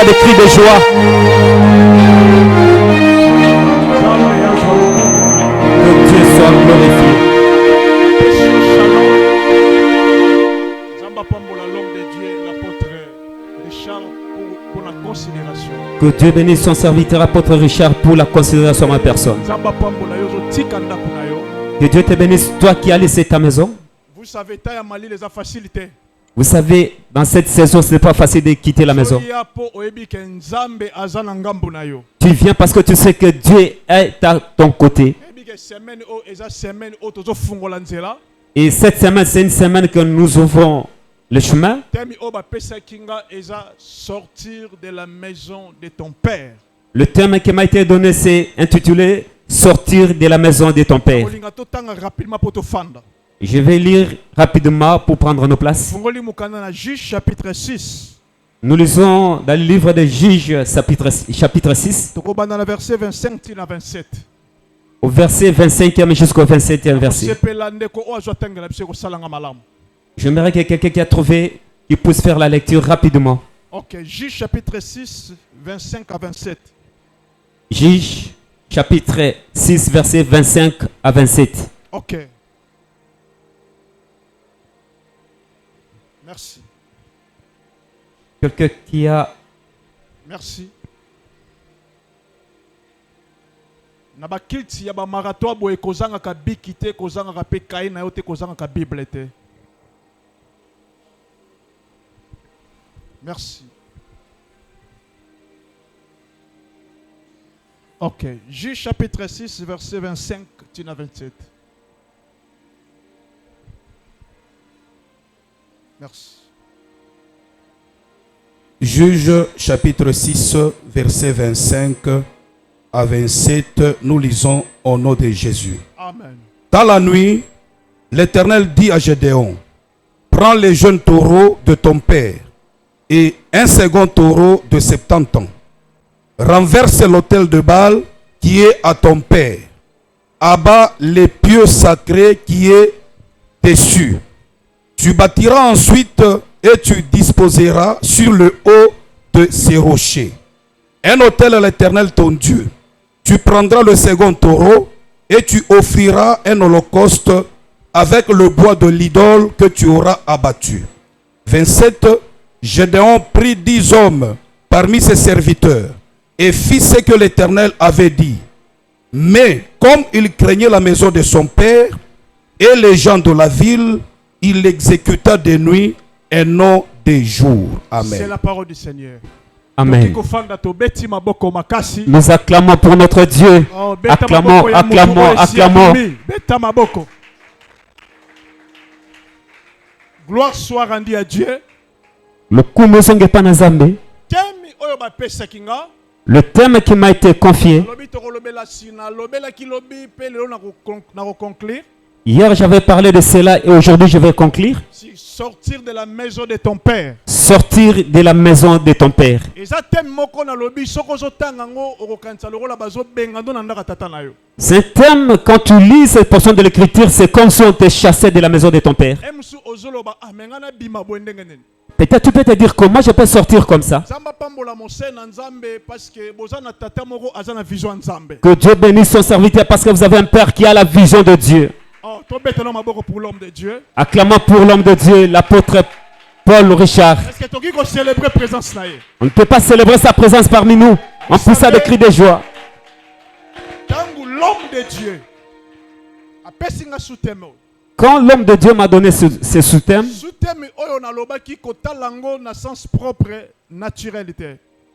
ça des cris de joie. Que Dieu soit glorifié. Que Dieu bénisse son serviteur apôtre Richard pour la considération de ma personne. Que Dieu te bénisse, toi qui as laissé ta maison. Vous savez, dans cette saison, ce n'est pas facile de quitter la maison. Tu viens parce que tu sais que Dieu est à ton côté. Et cette semaine, c'est une semaine que nous ouvrons le chemin. Sortir de la maison de ton père. Le thème qui m'a été donné, c'est intitulé Sortir de la maison de ton père. Je vais lire rapidement pour prendre nos places. Juge chapitre 6. Nous lisons dans le livre des Juges chapitre 6. Verset 25 à 27. Au verset 25e jusqu'au 27e verset. J'aimerais que quelqu'un qui a trouvé, qui puisse faire la lecture rapidement. Ok, Juge chapitre 6, 25 à 27. Juge chapitre 6, verset 25 à 27. Ok. Merci. Quelqu'un qui a... Merci. Nabakilti ya ba marato boye kozanga ka bikite kozanga ka pe kai na yote kozanga ka bible te. Merci. Ok. Juge chapitre 6, verset 25 à 27. Merci. Juge chapitre 6, verset 25 à 27, nous lisons au nom de Jésus. Amen. Dans la nuit, l'Éternel dit à Gédéon, prends les jeunes taureaux de ton père et un second taureau de 70 ans. Renverse l'autel de Baal qui est à ton père. Abat les pieux sacrés qui est dessus. Tu bâtiras ensuite et tu disposeras sur le haut de ces rochers un autel à l'Éternel ton Dieu. Tu prendras le second taureau et tu offriras un holocauste avec le bois de l'idole que tu auras abattu. 27. Gédéon prit 10 hommes parmi ses serviteurs et fit ce que l'Éternel avait dit. Mais comme il craignait la maison de son père et les gens de la ville, il l'exécuta de nuit et non de jour. Amen. C'est la parole du Seigneur. Amen. Nous acclamons pour notre Dieu. Acclamons, acclamons, acclamons. Gloire soit rendue à Dieu. Le thème qui m'a été confié. Hier j'avais parlé de cela et aujourd'hui je vais conclure. Sortir de la maison de ton père. Sortir de la maison de ton père. C'est un thème, quand tu lis cette portion de l'écriture, c'est comme si on te chassait de la maison de ton père. Peut-être tu peux te dire comment je peux sortir comme ça. Que Dieu bénisse son serviteur parce que vous avez un père qui a la vision de Dieu. Acclamons pour l'homme de Dieu, l'apôtre Paul Richard. On ne peut pas célébrer sa présence parmi nous en poussant des cris de joie. Quand l'homme de Dieu m'a donné ce sous-thème,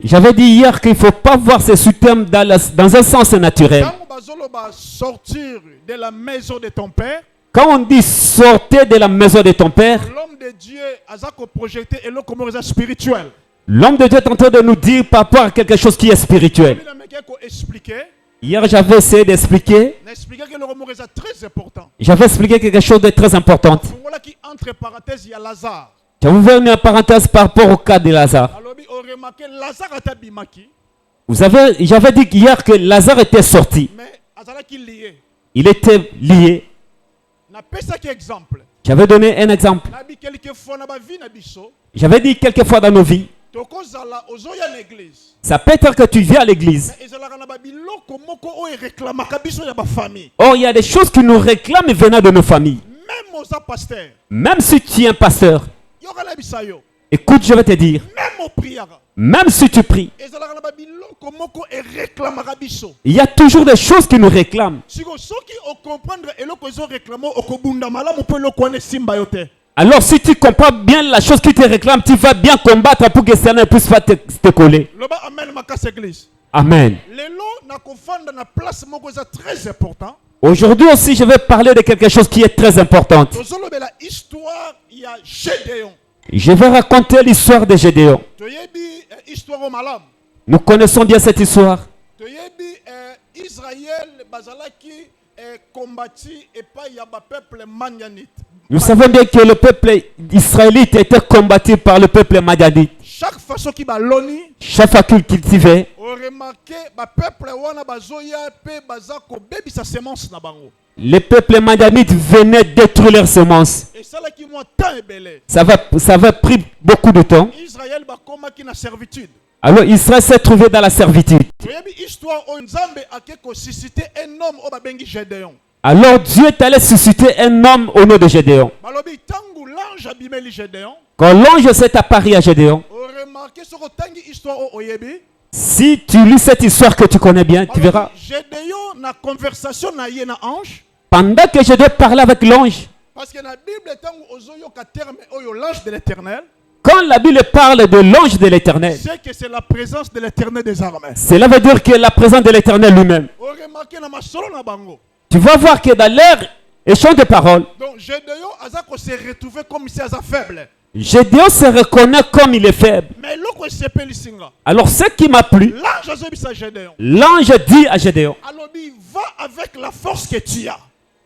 j'avais dit hier qu'il ne faut pas voir ce sous-thème dans un sens naturel. Sortir de la maison de ton père. Quand on dit sortez de la maison de ton père, l'homme de Dieu a projeté et le spirituel. L'homme de Dieu est en train de nous dire par rapport à quelque chose qui est spirituel. Hier, j'avais essayé d'expliquer. J'avais expliqué quelque chose de très important. Je vais vous faire une parenthèse par rapport au cas de Lazare. J'avais dit hier que Lazare était sorti. Il était lié. J'avais donné un exemple. J'avais dit quelquefois dans nos vies, tokozala ozoya na église. Ça peut être que tu viens à l'église. Ezalaka na babiloko moko oyo réclamaka biso ya ba famille. Or, il y a des choses qui nous réclament venant de nos familles. Même oza pasteur. Même si tu es un pasteur, Yokala bisayo. écoute, je vais te dire, Même au priara. même si tu pries, Ezalaka na babiloko moko e réclamaka biso. il y a toujours des choses qui nous réclament. Siko soki o comprendre eloko ezo réclamo okobunda malamu pe eloko wana simba yo te. Alors, si tu comprends bien la chose qui te réclame, tu vas bien combattre pour que ça ne puisse pas te coller. Loba amen makas église. Amen. Lelo na kofanda na place moko eza très important. Aujourd'hui aussi, je vais parler de quelque chose qui est très importante. Tozolobela histoire ya Gédéon. Je vais raconter l'histoire de Gédéon. Toyebi histoire au malam. Nous connaissons bien cette histoire. Toyebi Israël bazalaki combattu et pas ya ba peuple Madianite. Nous savons bien que le peuple israélite était combattu par le peuple madianite. Chaque façon qui baloni, Chaque fois qu'il cultivait, on remarqué ba peuple wana bazoya pe bazako bebi sa semence na bango. les peuples madianites venaient détruire leurs semences. Et ça là qui moi temps ebele. Ça va pris beaucoup de temps. Israël ba koma ki na servitude. Alors Israël s'est trouvé dans la servitude. Toyebi histoire o Nzambe akeko susciter un homme o babengi Gédéon. Alors Dieu est allé susciter un homme au nom de Gédéon. Balobi tangu l'ange abimeli Gédéon. Quand l'ange s'est apparu à Gédéon, On remarqué ce que tangi histoire o oyebi. si tu lis cette histoire que tu connais bien, tu verras. Gédéon na conversation na ye na ange. Pendant que je dois parler avec l'ange, Parce que la Bible tangu ozoyo ka terme oyo l'ange de l'Éternel. quand la Bible parle de l'ange de l'Éternel, C'est que c'est la présence de l'Éternel des armées. cela veut dire que la présence de l'Éternel lui-même. On remarqué na masolo na bango. Tu vas voir que dans leur échange de paroles, Donc Gédéon azako s'est retrouvé comme si asa faible. Gédéon se reconnaît comme il est faible. Mais loko sepeli singa. Alors ce qui m'a plu, L'ange azobisa Gédéon. l'ange dit à Gédéon, Alobi va avec la force que tu as.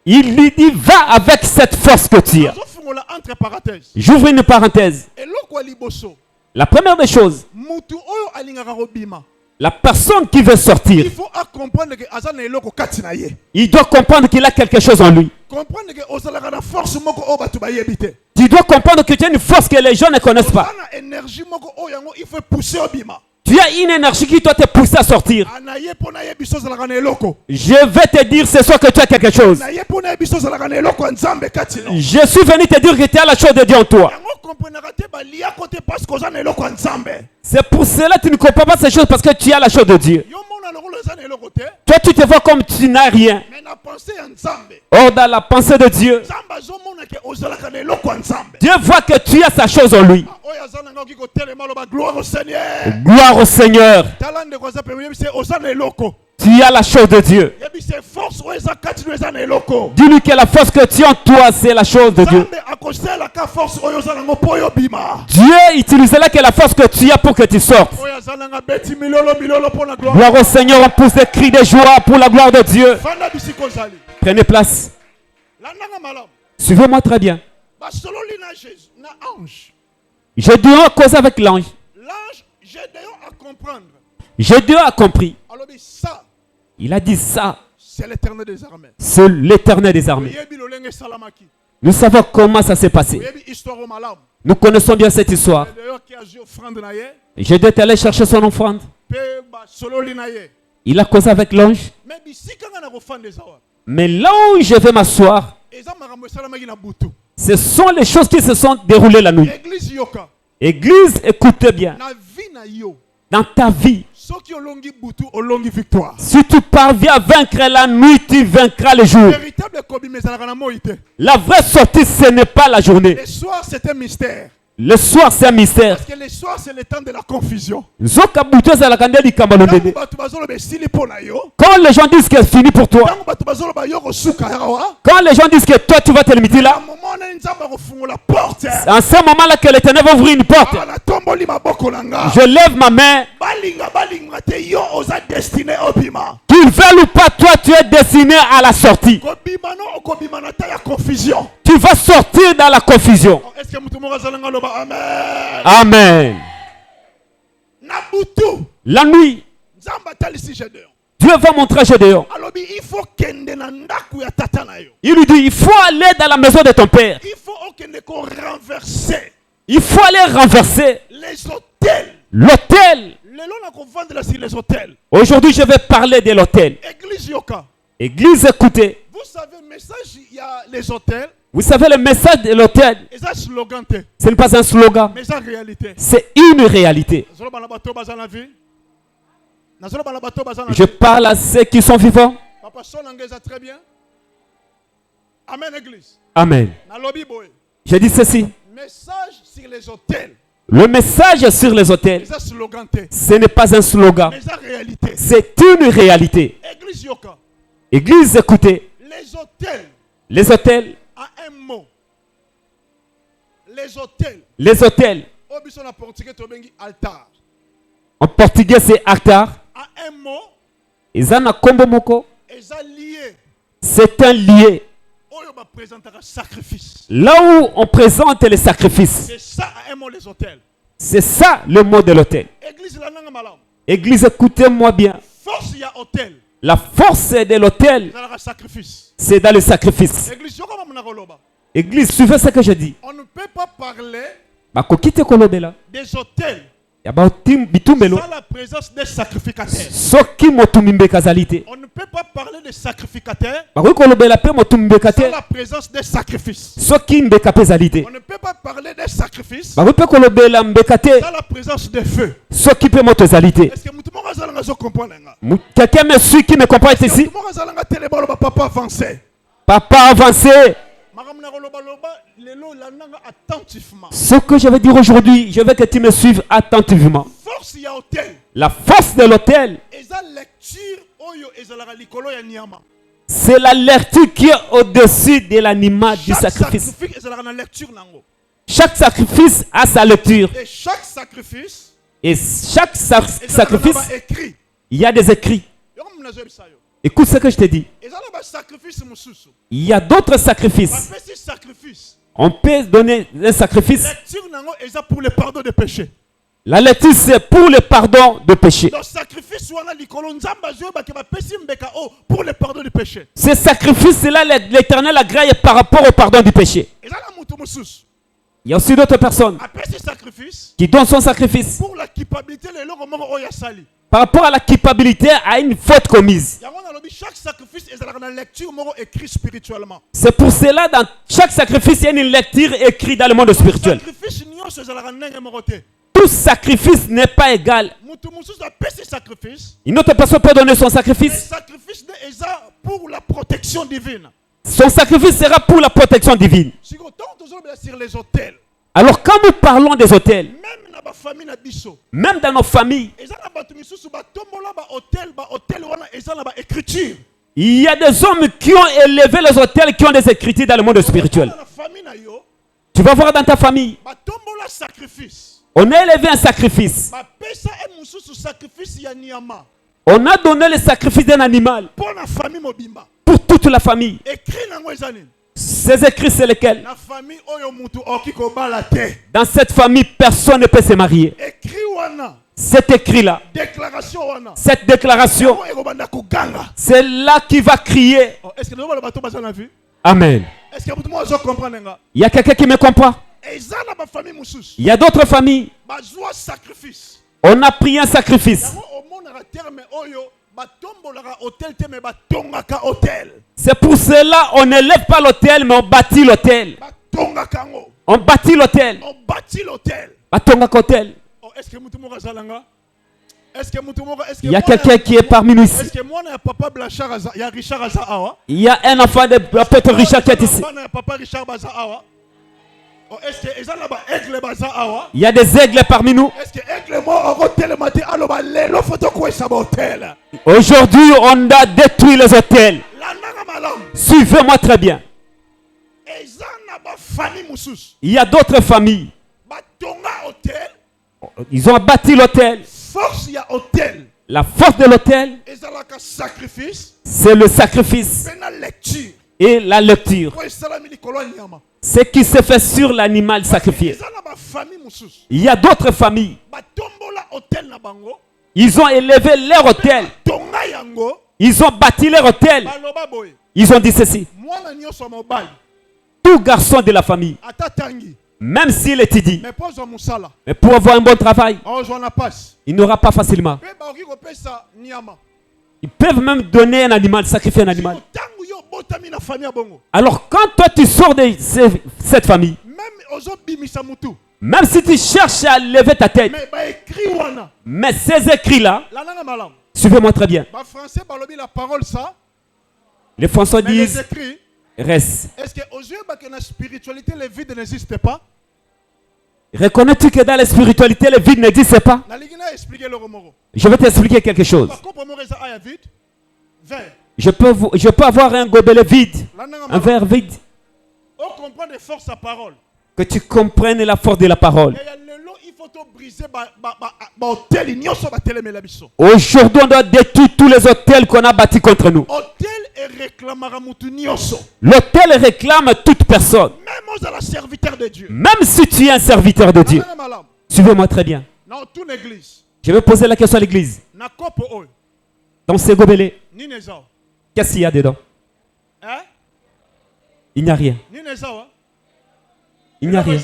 il lui dit, va avec cette force que tu as. Azofungola entre parenthèses. J'ouvre une parenthèse. Et loko aliboso. La première des choses, Mutu oyo alingaka robima. la personne qui veut sortir, Il faut comprendre que azana eloko kati na ye. il doit comprendre qu'il a quelque chose en lui. Comprendre que ozalaka na force moko o batu bayebite. Tu dois comprendre que tu as une force que les gens ne connaissent pas. Ozana énergie moko o yango il faut pousser obima. Tu as une énergie qui doit te pousser à sortir. Anaye pona ye biso zalaka na eloko. Je vais te dire ce soir que tu as quelque chose. Na ye pona ye biso zalaka na eloko nzambe kati no. Je suis venu te dire que tu as la chose de Dieu en toi. Yango comprendre te ba lia côté parce que ozana eloko nzambe. C'est pour cela que tu ne comprends pas ces choses parce que tu as la chose de Dieu. Yo mona lokolo ozana eloko te. Toi, tu te vois comme tu n'as rien. Mais na pensée ya nzambe. Or, dans la pensée de Dieu, Nzambe azomona ke ozalaka na eloko nzambe. Dieu voit que tu as sa chose en lui. Oyo azana ngoki ko telema lo ba gloire au Seigneur. Gloire au Seigneur. Talande ko zape yebi se ozana eloko. Tu as la chose de Dieu. Yebi se force o eza kati no ezana eloko. Dis-lui que la force que tu as en toi, c'est la chose de Dieu. Nzambe akosela ka force oyo ozana ngo po yo bima. Dieu utilisera que la force que tu as pour que tu sortes. Oyo azana nga beti milolo milolo pour la gloire. Gloire au Seigneur, on pousse des cris de joie pour la gloire de Dieu. Fanda bisiko zali. Prenez place. Landanga malam. Suivez-moi très bien. Ba sololi na Jésus, na ange. Gédéon a causé avec l'ange. L'ange Gédéon à comprendre. Gédéon a compris. Alors ça, Il a dit ça, c'est l'Éternel des armées. c'est l'Éternel des armées. Yebi lolenge salamaki. Nous savons comment ça s'est passé. Yebi histoire au malam. Nous connaissons bien cette histoire. D'ailleurs qui a joué offrande na ye. Gédéon est allé chercher son offrande. Pe ba sololi na ye. Il a causé avec l'ange. Mais bisika nga na kofanda zawa. Mais là où je vais m'asseoir, Eza makambo salamaki na butu. ce sont les choses qui se sont déroulées la nuit. Église yoka. Église, écoutez bien. Na vie na yo. Dans ta vie, Soki olongi butu olongi victoire. si tu parviens à vaincre la nuit, tu vaincra le jour. Véritable kobi mezalaka na moi te. La vraie sortie, ce n'est pas la journée. Le soir c'est un mystère. Le soir, c'est un mystère. Parce que le soir c'est le temps de la confusion. Zoka buto za la kande di kambalo Tango ndede. batu bazoloba esili po na yo. Quand les gens disent que c'est fini pour toi, Tango batu bazoloba yo kosuka yawa. quand les gens disent que toi tu vas te limiter À là, un moment na nzamba kofungola porte. en ce moment-là que l'Éternel va ouvrir une porte, Na tomboli maboko nanga. je lève ma main, Balinga te yo oza destiné obima. qu'ils veulent ou pas, toi tu es destiné à la sortie. Kobima no okobima na ta ya confusion. Tu vas sortir dans la confusion. Est-ce que mutu moko azalanga loba amen. Amen. Na butu. La nuit, Nzamba talisi Gédéon. Dieu va montrer à Gédéon. Alobi il faut kende na ndaku ya tata na yo. Il lui dit, il faut aller dans la maison de ton père. Il faut okende ko renverser Il faut aller renverser les hôtels L'autel. Les hôtels. Aujourd'hui, je vais parler de l'autel. Église Yoka. Église, écoutez. Vous savez, le message, il y a les hôtels. Vous savez, le message de l'autel, Et ça, slogan. ce n'est pas un slogan. Mais c'est réalité. C'est une réalité. Je parle à ceux qui sont vivants. Papa, très bien. Amen, église. Amen. Je dis ceci. Message sur les hôtels. Le message sur les hôtels, ce n'est pas un slogan. C'est une réalité. Église Yoka. Église, écoutez. Les hôtels. Les hôtels. À un mot. Les hôtels. Les hôtels. En portugais, c'est altar. À un mot. Izana kombo moko. Lié. C'est un lié. Là où on présente les sacrifices. C'est ça un mot les hôtels. C'est ça le mot de l'autel. Église, écoutez-moi bien. Force y a hôtel. La force de l'autel, c'est dans le sacrifice. Église, suivez ce que je dis. On ne peut pas parler des hôtels sans la présence des sacrificateurs. On ne peut pas parler des sacrificateurs sans la présence des sacrifices. On ne peut pas parler des sacrifices sans la présence des feux. Est-ce que quelqu'un me suit qui me comprend ici? Papa avancé. Papa avancé. Ce que je vais dire aujourd'hui, je veux que tu me suives attentivement. La force de l'autel, c'est la lecture qui est au-dessus de l'animal du sacrifice. Chaque sacrifice a sa lecture. Et chaque sacrifice, il y a des écrits. Écoute ce que je te dis. Il y a d'autres sacrifices. On peut donner un sacrifice. Pour le pardon des péchés. La lecture, c'est pour le pardon de péché. Pour le pardon du péché. Ce sacrifice-là, l'Éternel a grâce par rapport au pardon du péché. Il y a aussi d'autres personnes qui donnent son sacrifice pour la culpabilité, par rapport à la culpabilité à une faute commise. Chaque sacrifice est une lecture écrite spirituellement. C'est pour cela dans chaque sacrifice il y a une lecture écrite dans le monde spirituel. Tout sacrifice n'est pas égal. Une autre personne peut donner son sacrifice. Pour la protection divine. Son sacrifice sera pour la protection divine. Alors quand nous parlons des hôtels, même dans nos familles, il y a des hommes qui ont élevé les hôtels qui ont des écritures dans le monde spirituel. Tu vas voir dans ta famille, on a élevé un sacrifice. On a donné le sacrifice d'un animal pour toute la famille. Ces écrits, c'est lesquels? Dans cette famille, personne ne peut se marier. Cet écrit-là, cette déclaration, c'est là qui va crier. Amen. Il y a quelqu'un qui me comprend? Il y a d'autres familles. On a pris un sacrifice. C'est pour cela qu'on n'élève pas l'autel, mais on bâtit l'autel. On bâtit l'autel. Il y a quelqu'un qui est parmi nous ici. Il y a un enfant de l'apôtre Richard qui est ici. Il y a des aigles parmi nous. Aujourd'hui, on a détruit les hôtels. Suivez-moi très bien. Il y a d'autres familles. Ils ont bâti l'hôtel. La force de l'hôtel, c'est le sacrifice et la lecture. Ce qui se fait sur l'animal sacrifié. Il y a d'autres familles. Ils ont élevé leur hôtel. Ils ont bâti leur hôtel. Ils ont dit ceci. Tout garçon de la famille, Même s'il étudie. Mais pour avoir un bon travail. Il n'aura pas facilement. Ils peuvent même donner un animal, sacrifier un animal. Alors quand toi tu sors de cette famille, même si tu cherches à lever ta tête, mais ces écrits-là, suivez-moi très bien. Les Français disent, reste. Est-ce qu'aux yeux de la spiritualité, le vide n'existe pas? Reconnais-tu que dans la spiritualité, le vide n'existe pas? Je vais t'expliquer quelque chose. Je peux avoir un gobelet vide, un verre vide. Que tu comprennes la force de la parole. Aujourd'hui, on doit détruire tous les hôtels qu'on a bâtis contre nous. L'autel réclame toute personne. Même si tu es un serviteur de Dieu. Suivez-moi très bien. Je vais poser la question à l'église. Dans ces gobelets, qu'est-ce qu'il y a dedans? Il n'y a rien. Il n'y a rien.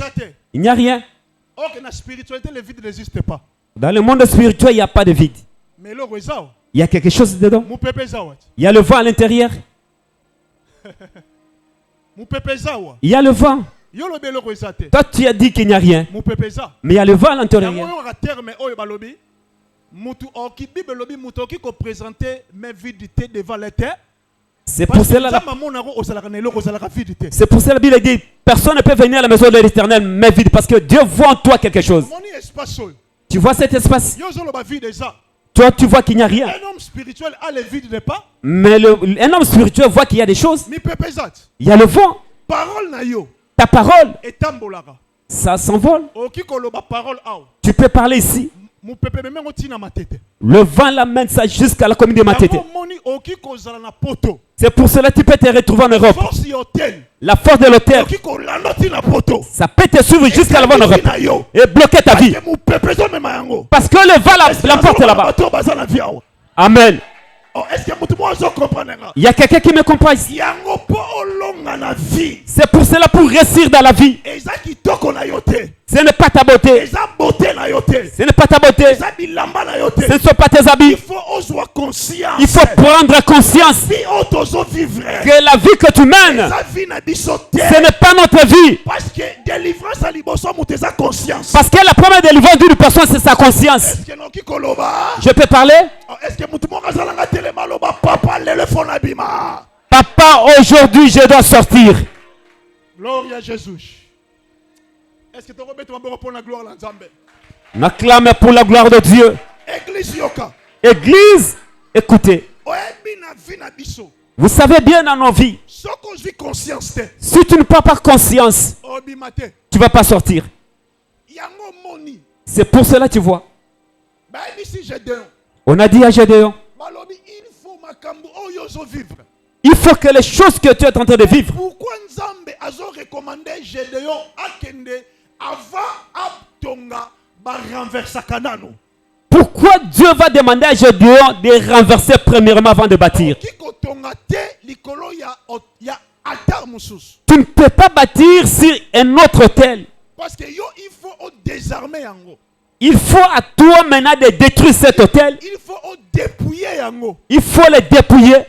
Il n'y a rien. Dans le monde spirituel, il n'y a pas de vide. Il y a quelque chose dedans. Il y a le vent à l'intérieur. Il y a le vent. Toi, tu as dit qu'il n'y a rien. Mais il y a le vent à l'intérieur. C'est pour cela la Bible dit personne ne peut venir à la maison de l'Éternel mais vide parce que Dieu voit en toi quelque chose. Tu vois cet espace? Toi tu vois qu'il n'y a rien. Un homme spirituel a le vide, n'est pas? Mais un homme spirituel voit qu'il y a des choses. Il y a le vent. Ta parole, ça s'envole. Tu peux parler ici. Le vent l'amène ça jusqu'à la commune de Matete. C'est pour cela que tu peux te retrouver en Europe. La force de l'autel, ça peut te suivre jusqu'à la en Europe et bloquer ta vie. Parce que le vent l'emporte là-bas. Amen. Il y a quelqu'un qui me comprend ici. C'est pour cela pour réussir dans la vie. Ce n'est pas ta beauté. Ce n'est pas ta beauté. Ce ne sont pas tes habits. Il faut prendre conscience que la vie que tu mènes, ce n'est pas notre vie. Parce que la première délivrance d'une personne, c'est sa conscience. Je peux parler? Papa, aujourd'hui je dois sortir. Gloire à Jésus. Est-ce que tu as pour la gloire de Dieu? M'acclame pour la gloire de Dieu. Église, écoutez. Vous savez bien dans nos vies, si tu ne prends pas conscience, tu ne vas pas sortir. C'est pour cela que tu vois. On a dit à Gédéon, il faut que les choses que tu es en train de vivre. Pourquoi Nzambe a recommandé Gédéon pourquoi Dieu va demander à Gédéon de renverser premièrement avant de bâtir? Tu ne peux pas bâtir sur un autre autel. Parce que il faut désarmer. Il faut à toi maintenant de détruire cet autel. Il faut dépouiller. Il faut le dépouiller.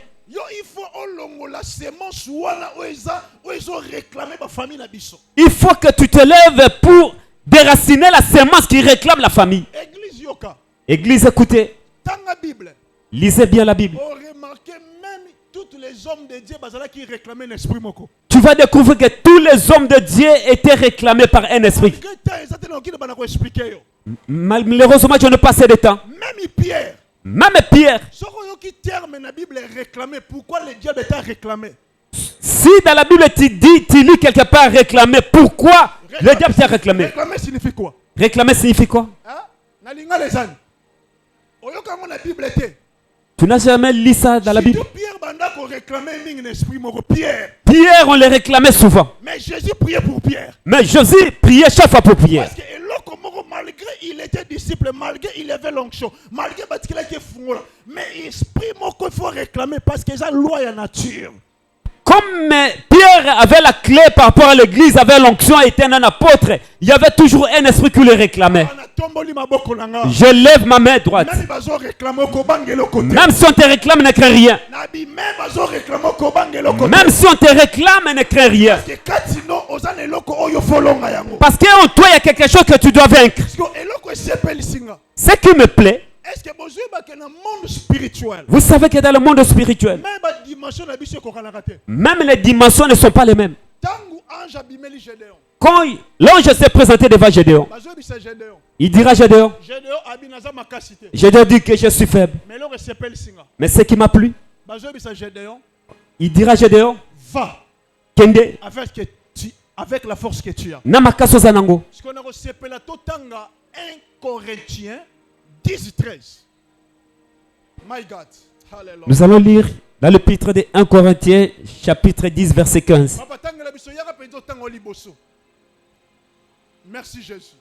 Il faut que tu te lèves pour déraciner la semence qui réclame la famille. Église, écoutez. Lisez bien la Bible. Tu vas découvrir que tous les hommes de Dieu étaient réclamés par un esprit. Malheureusement, je n'ai pas assez de temps. Même Pierre. Si dans la Bible tu lis quelque part réclamer, pourquoi le diable t'a réclamé? Réclamer signifie quoi? Réclamer signifie quoi? Tu n'as jamais lu ça dans la Bible? Pierre, on les réclamait souvent. Mais Jésus priait pour Pierre. Mais Jésus priait chaque fois pour Pierre. Parce que malgré il était disciple, malgré il avait l'onction, malgré qu'il était fou, mais esprit il faut réclamer parce que c'est la loi et la nature. Comme Pierre avait la clé par rapport à l'église, avait l'onction et était un apôtre, il y avait toujours un esprit qui le réclamait. Je lève ma main droite. Même si on te réclame, ne crains rien. Même si on te réclame, ne crains rien. Parce qu'en toi, il y a quelque chose que tu dois vaincre. Ce qui me plaît, vous savez que dans le monde spirituel, même les dimensions ne sont pas les mêmes. Quand l'ange s'est présenté devant Gédéon, il dira à Gédéon, Gédéon dit que je suis faible. Mais ce qui m'a plu, il dira à Gédéon, va Kende, avec la force que tu as. Namakaso Zanango. 1 Corinthiens 10, 13. My God. Hallelujah. Nous allons lire dans l'épître de 1 Corinthiens, chapitre 10, verset 15. Merci Jésus.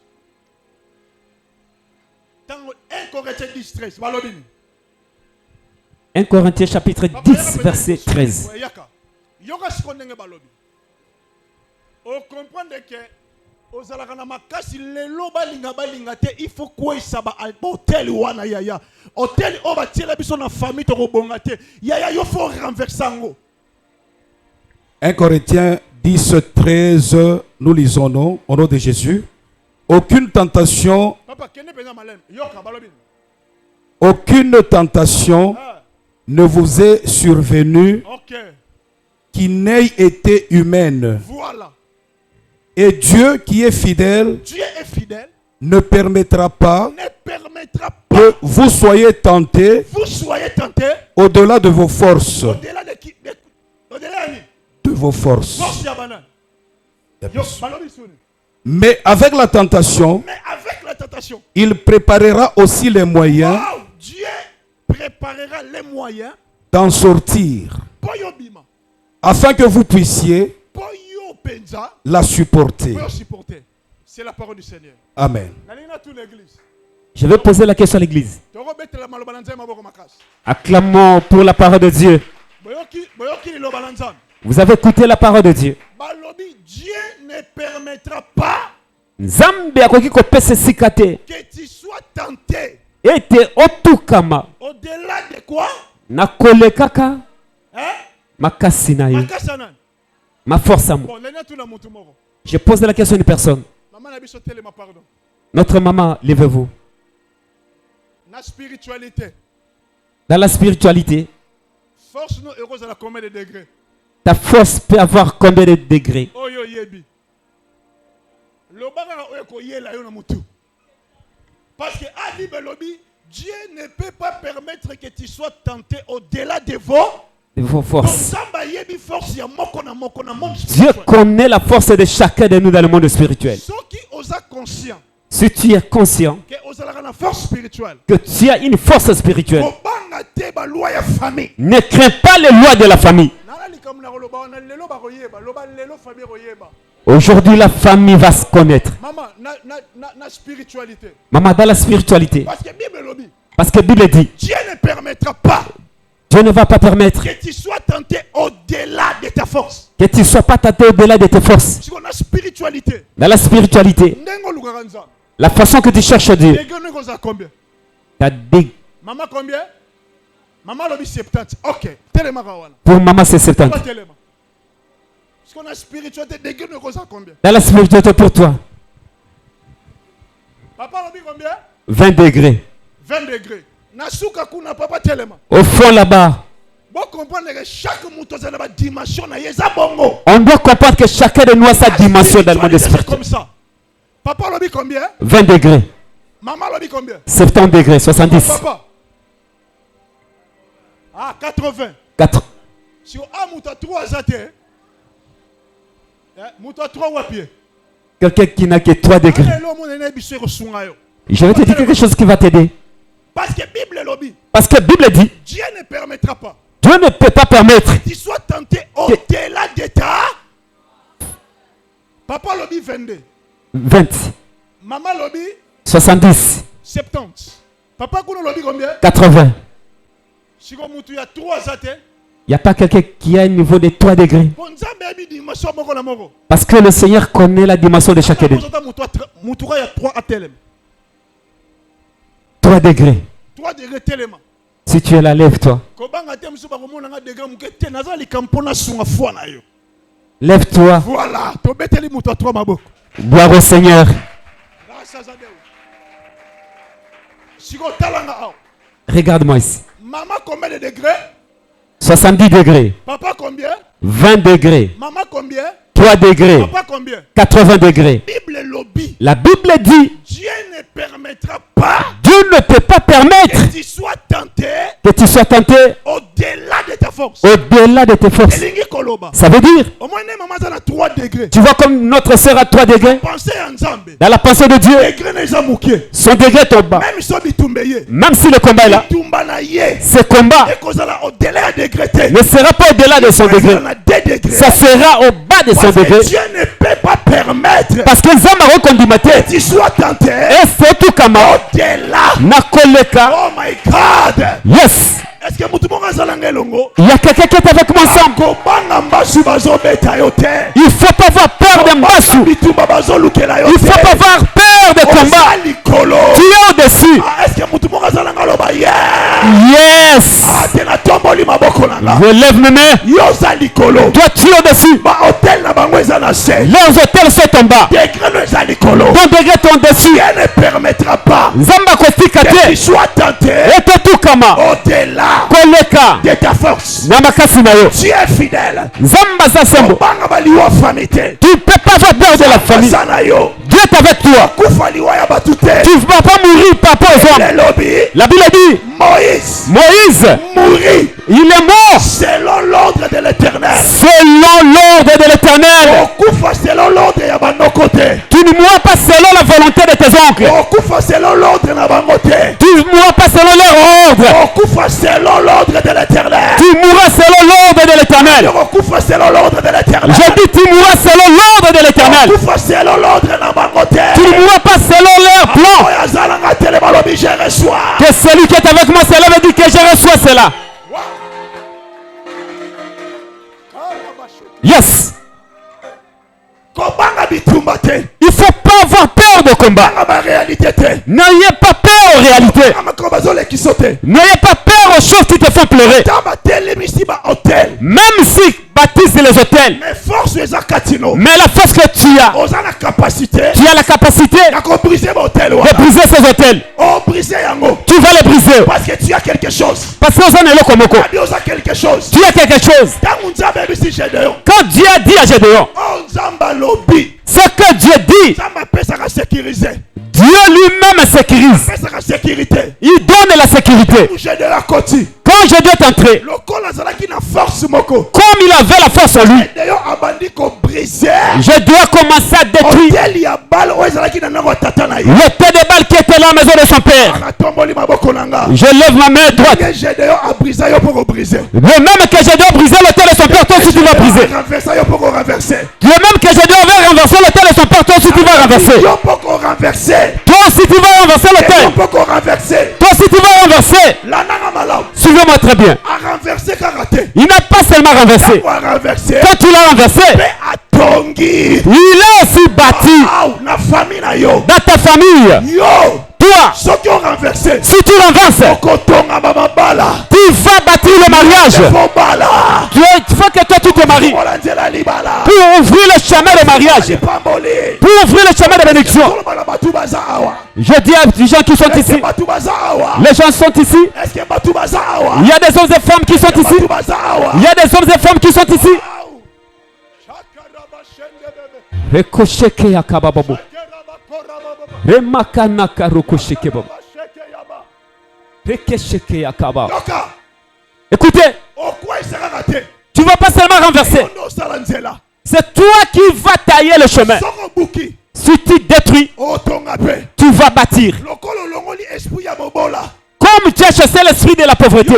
1 Corinthiens 10, 13. 1 Corinthiens, chapitre 10, verset 13. Vous comprenez que il faut quoi ça va hôtel wana yaya hôtel on va tirer biso na famille to robongate yaya yo faut renverser ngo. 1 Corinthiens 10, 13, nous lisons non, au nom de Jésus. Aucune tentation ne vous est survenue qui n'ait été humaine. Voilà. Et Dieu qui est fidèle, ne permettra pas que vous soyez tentés au-delà de vos forces. De vos forces. Mais avec la tentation, il préparera aussi les moyens Dieu préparera les moyens d'en sortir, afin que vous puissiez la supporter. C'est la parole du Seigneur. Amen. Je vais poser la question à l'église. Acclamons pour la parole de Dieu. Vous avez écouté la parole de Dieu. Dieu ne permettra pas que tu sois tenté. Au-delà de quoi? Ma force à moi. Je pose la question à une personne. Notre maman, levez-vous. Dans la spiritualité, ta force peut avoir combien de degrés? Parce que Dieu ne peut pas permettre que tu sois tenté au-delà de vos forces. Dieu connaît la force de chacun de nous dans le monde spirituel. Si tu es conscient que tu as une force spirituelle, ne crains pas les lois de la famille. Aujourd'hui, la famille va se connaître. Maman, dans la spiritualité. Parce que la Bible dit, Dieu ne permettra pas. Dieu ne va pas permettre que tu sois tenté au-delà de ta force. Que tu ne sois pas tenté au-delà de tes forces. Dans la spiritualité, la façon que tu cherches Dieu. Maman combien? Maman lobby 70. Ok. Pour maman c'est 70. Dans la spiritualité pour toi. Papa lobby combien? 20 degrés. 20 degrés. Au fond là-bas. On doit comprendre que chacun de nous a sa dimension dans le monde spirituel. Papa lobby combien? 20 degrés. Maman lobby combien? 70 degrés, 70. Papa. Ah, 80. 4. Si on a mouta 3 athées, mouta 3 wapier. Quelqu'un qui n'a que 3 degrés. Je vais te dire quelque chose qui va t'aider. Parce que Bible lobby. Parce que la Bible dit, Dieu ne permettra pas. Dieu ne peut pas permettre que tu sois tenté au-delà de ta. Papa lobby 22. 20. Maman lobby 70. 70. Papa Kuno lobby combien? 80. Si on moutou, il y a 3 athées. n'y a pas quelqu'un qui a un niveau de 3 degrés. Parce que le Seigneur connaît la dimension de chacun de nous. 3 degrés. Si tu es là, lève-toi. Lève-toi. Voilà. Gloire au Seigneur. Regarde-moi ici. Maman, combien de degrés? 70 degrés. Papa, combien? 20 degrés. Maman, combien? 3 degrés. Papa, combien? 80 degrés. La Bible dit, Dieu ne permettra pas, Dieu ne peut pas permettre que tu sois tenté au-delà de ta force. Au-delà de tes forces. Ça veut dire, tu vois comme notre sœur a 3 degrés. Dans la pensée de Dieu, son degré tombe bas. Même si le combat est là, ce combat ne sera pas au-delà de son degré. Ça sera au bas de son degré. Dieu ne peut pas permettre parce que Zama que tu sois tenté au-delà. Oh my God. Yes. Est-ce que il y a quelqu'un qui est avec moi ensemble? Il ne faut pas avoir peur de Mbassou. Il ne faut pas avoir peur de combat. Tu es au-dessus. Yes. Je lève mes mains. Toi tu es au-dessus. Leurs hôtels sont en bas. Ton degré est au-dessus. Ne permettra pas Zamba que tu sois tenté au-delà de ta force. Tu es fidèle. Tu ne peux pas avoir peur de la famille. Dieu est avec toi. Tu ne vas pas mourir par rapport aux hommes. La Bible dit Moïse mourit. Il est mort selon l'ordre de l'Éternel. Selon l'ordre de l'Éternel. Tu ne mourras pas selon la volonté de tes oncles. Tu ne mourras pas selon leur ordre. Selon l'ordre de l'Éternel. Tu mourras selon l'ordre de l'Éternel. J'ai dit tu mourras selon l'ordre de l'Éternel. Tu ne mourras pas selon leur plan. Que celui qui est avec moi, cela veut dire que je reçois cela. Yes. Il ne faut pas avoir peur de combat. N'ayez pas peur en réalité. N'ayez pas peur aux choses qui te font pleurer. Même si bâtissent les hôtels, mais la force que tu as la capacité de briser ces hôtels. Tu vas les briser parce que tu as quelque chose. Parce que tu as quelque chose. Tu as quelque chose. Quand Dieu a dit à Gédéon, ce que Dieu dit, Dieu lui-même sécurise. Il donne la sécurité. Quand je dois t'entrer, comme il avait la force en lui, je dois commencer à détruire l'hôtel de balles qui était là à la maison de son père. Je lève ma main droite. Le même que je dois briser l'hôtel de son père, toi aussi tu vas briser. Le même que je dois renverser l'hôtel de son père, toi aussi tu vas renverser. Toi aussi tu vas renverser l'hôtel. Toi aussi tu vas renverser. Suivez-moi très bien. Il n'a pas seulement renversé. Quand tu l'as renversé, il a aussi bâti dans ta famille. Toi, si tu renverses, tu vas bâtir le mariage. Il faut que toi tu te maries pour ouvrir le chemin de mariage, pour ouvrir le chemin de bénédiction. Je dis à des gens qui sont ici, les gens sont ici. Il y a des hommes et femmes qui sont ici. Il y a des hommes et femmes qui sont ici. Écoutez, tu ne vas pas seulement renverser. C'est toi qui vas tailler le chemin. Si tu détruis, tu vas bâtir. Comme tu as chassé l'esprit de la pauvreté,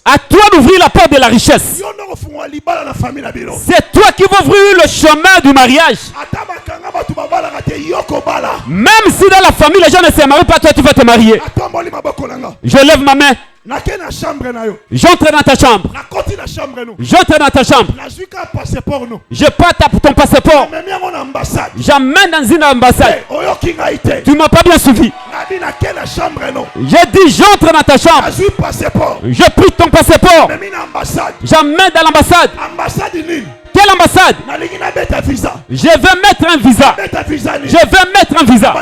à toi d'ouvrir la porte de la richesse. C'est toi qui vas ouvrir le chemin du mariage. Même si dans la famille les gens ne se marient pas, toi tu vas te marier. Je lève ma main. J'entre dans ta chambre. J'entre dans ta chambre. Je porte ton passeport. J'emmène dans une ambassade. Tu ne m'as pas bien suivi. J'ai dit j'entre dans ta chambre. Je prie ton passeport. J'emmène dans l'ambassade. Quelle ambassade? Je vais mettre un visa. Je vais mettre un visa.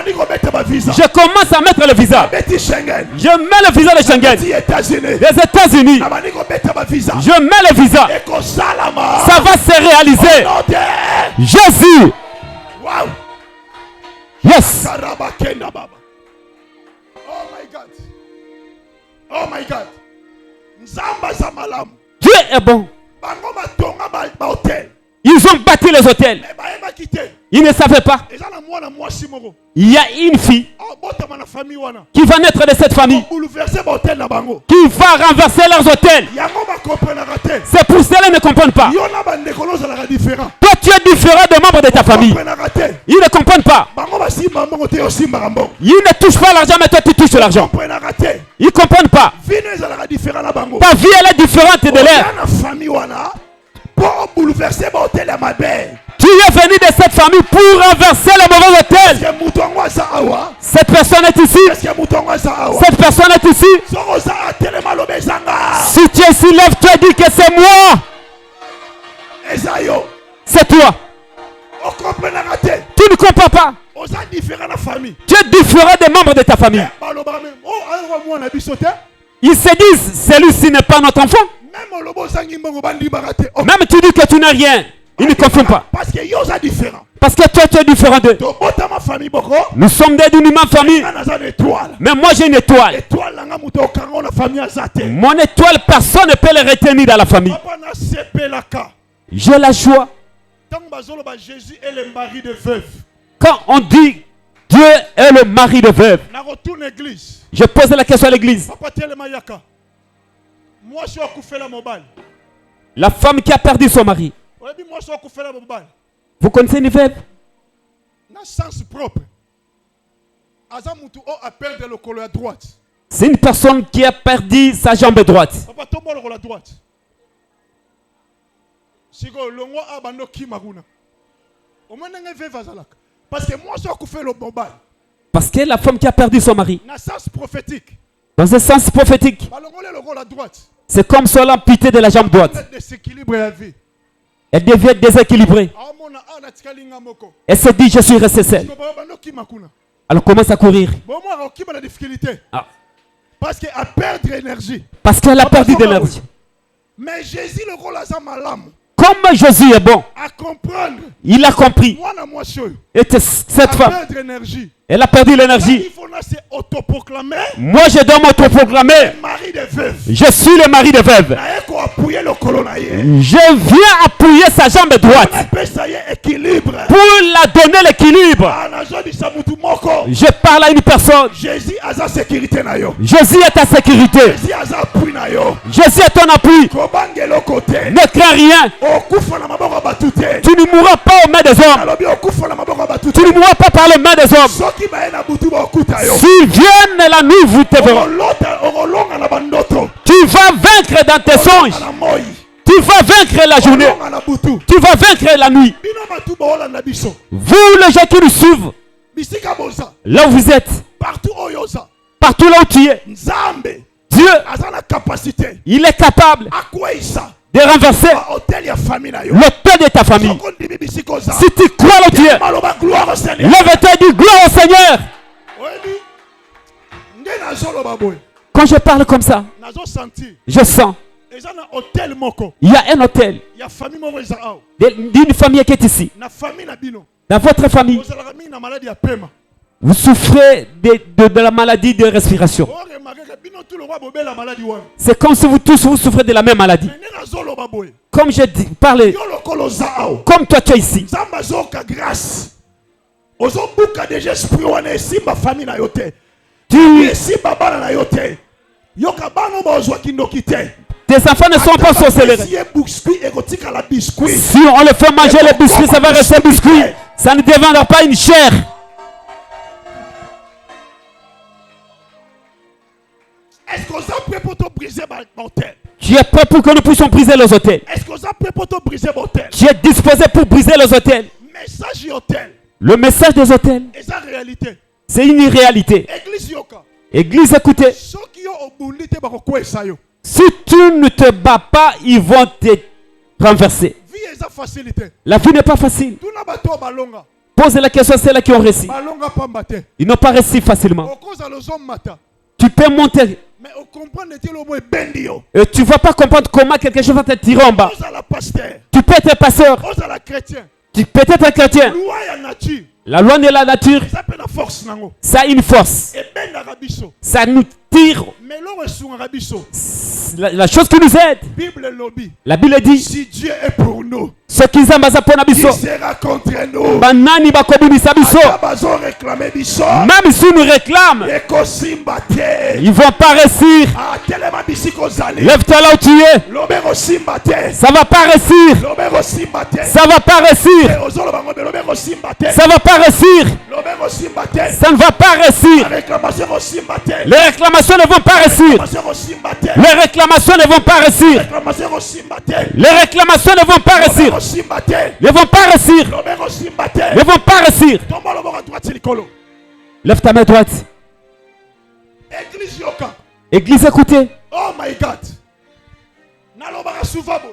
Je commence à mettre le visa. Je mets le visa de Schengen. Les États-Unis. Je mets le visa. Ça va se réaliser. Jésus. Yes. Oh my God. Dieu est bon. Ils ont bâti les hôtels. Ils ne savaient pas. Il y a une fille qui va naître de cette famille, qui va renverser leurs hôtels. C'est pour cela qu'ils ne comprennent pas. Toi, tu es différent des membres de ta famille. Ils ne comprennent pas. Ils ne touchent pas l'argent, mais toi, tu touches l'argent. Ils ne comprennent pas. Ta vie, elle est différente de leur. Tu es venu de cette famille pour renverser le mauvais hôtel. Cette personne est ici. Cette personne est ici. Si tu es ici, lève-toi et dis que c'est moi. C'est toi. Tu ne comprends pas. Tu es différent des membres de ta famille. Ils se disent, celui-ci n'est pas notre enfant. Même tu dis que tu n'as rien. Ils ne confondent pas. Parce que toi tu es différent d'eux. Nous sommes d'une même famille. Mais moi j'ai une étoile. Mon étoile, personne ne peut le retenir dans la famille. J'ai la joie. Quand on dit Dieu est le mari de veuve, je pose la question à l'église. La femme qui a perdu son mari. Vous connaissez une veuve? C'est une personne qui a perdu sa jambe droite. Parce que la femme qui a perdu son mari, dans un sens prophétique, c'est comme si on l'a amputé de la jambe droite. Elle devient déséquilibrée. Elle se dit, je suis resté seule. Elle commence à courir. Ah. Parce qu'elle a perdu l'énergie. Parce qu'elle a perdu de l'énergie. Mais Jésus, le rôle comme Jésus est bon, à comprendre. Il a compris. Et cette femme, elle a perdu l'énergie. Moi, je dois m'autoproclamer. Je suis le mari de veuve. Je viens appuyer sa jambe droite pour la donner l'équilibre. Je parle à une personne. Jésus est ta sécurité. Jésus est ton appui. Ne crains rien. Tu ne mourras pas aux mains des hommes. Tu ne mourras pas par les mains des hommes. S'ils viennent la nuit, vous te verrez. Tu vas vaincre dans tes songes. Tu vas vaincre la journée. Tu vas vaincre la nuit. Vous, les gens qui nous suivent, là où vous êtes, partout là où tu es, Dieu, il est capable de renverser l'autel de ta famille. Si tu crois là où tu es, lève-toi et dis gloire au Seigneur. Quand je parle comme ça, je sens il y a un hôtel d'une famille qui est ici. Dans votre famille, vous souffrez de la maladie de respiration. C'est comme si vous tous vous souffrez de la même maladie. Comme je dis, parlez. Comme toi tu es ici. Tes enfants ne sont pas sorcelés. Si on les fait manger les biscuits, ça va rester biscuit. Ça ne deviendra pas une chair. Est-ce qu'on est prêt pour te briser mon terre? Tu es prêt pour que nous puissions briser les autels? Est-ce qu'on est prêt pour te briser mon terre? Tu es disposé pour briser les autels? Message hôtel. Le message des autels, Et ça réalité. c'est une réalité. Église yoka. Église, écoutez. Ceux qui ont oublié te bakokwe ça yo. Si tu ne te bats pas, ils vont te renverser. Vie est facilité. La vie n'est pas facile. Tout na bato balonga. Pose la question à ceux-là qui ont réussi. Balonga pambate. Ils n'ont pas réussi facilement. Au cause de l'ozom mata. Tu peux monter. Mais on comprend que le mot bendio. Et tu ne vas pas comprendre comment quelque chose va te tirer en bas. Ose à la pasteur. Tu peux être pasteur. Ose à la chrétien. Tu peux être un chrétien. Loi ya nature. La loi de la nature, Ça peut la force nango. ça a une force. Et ben na rabiso. Ça nous tire. Mais l'on est sur un rabiso. La chose qui nous aide. Bible lobby. La Bible dit, Si Dieu est pour nous, ce qui zamba pour qui biso. sera contre nous? Banani bakobunisa biso. Bazo réclamer biso. Même si nous réclament, Et kosimba te. ils vont pas réussir. Ah, telema bisiko zali. Lève-toi là où tu es. Lobero simba te. Ça va pas réussir. Lobero simba te. Ça va pas réussir. Ozolo bango lobero simba te. Ça va pas réussir. Lobero simba te. Ça ne va pas réussir. Réclamation simba te. Les réclamations ne vont pas réussir. Réclamation simba te. Les réclamations ne vont pas réussir. Réclamation simba te. Les réclamations ne vont pas réussir. Lobero simba te. Ne vont pas réussir. Lobero simba te. Ne vont pas réussir. Tomba lobero à droite likolo. Lève ta main droite. Église yoka. Église, écoutez. Oh my God. Nalobara souvent boy.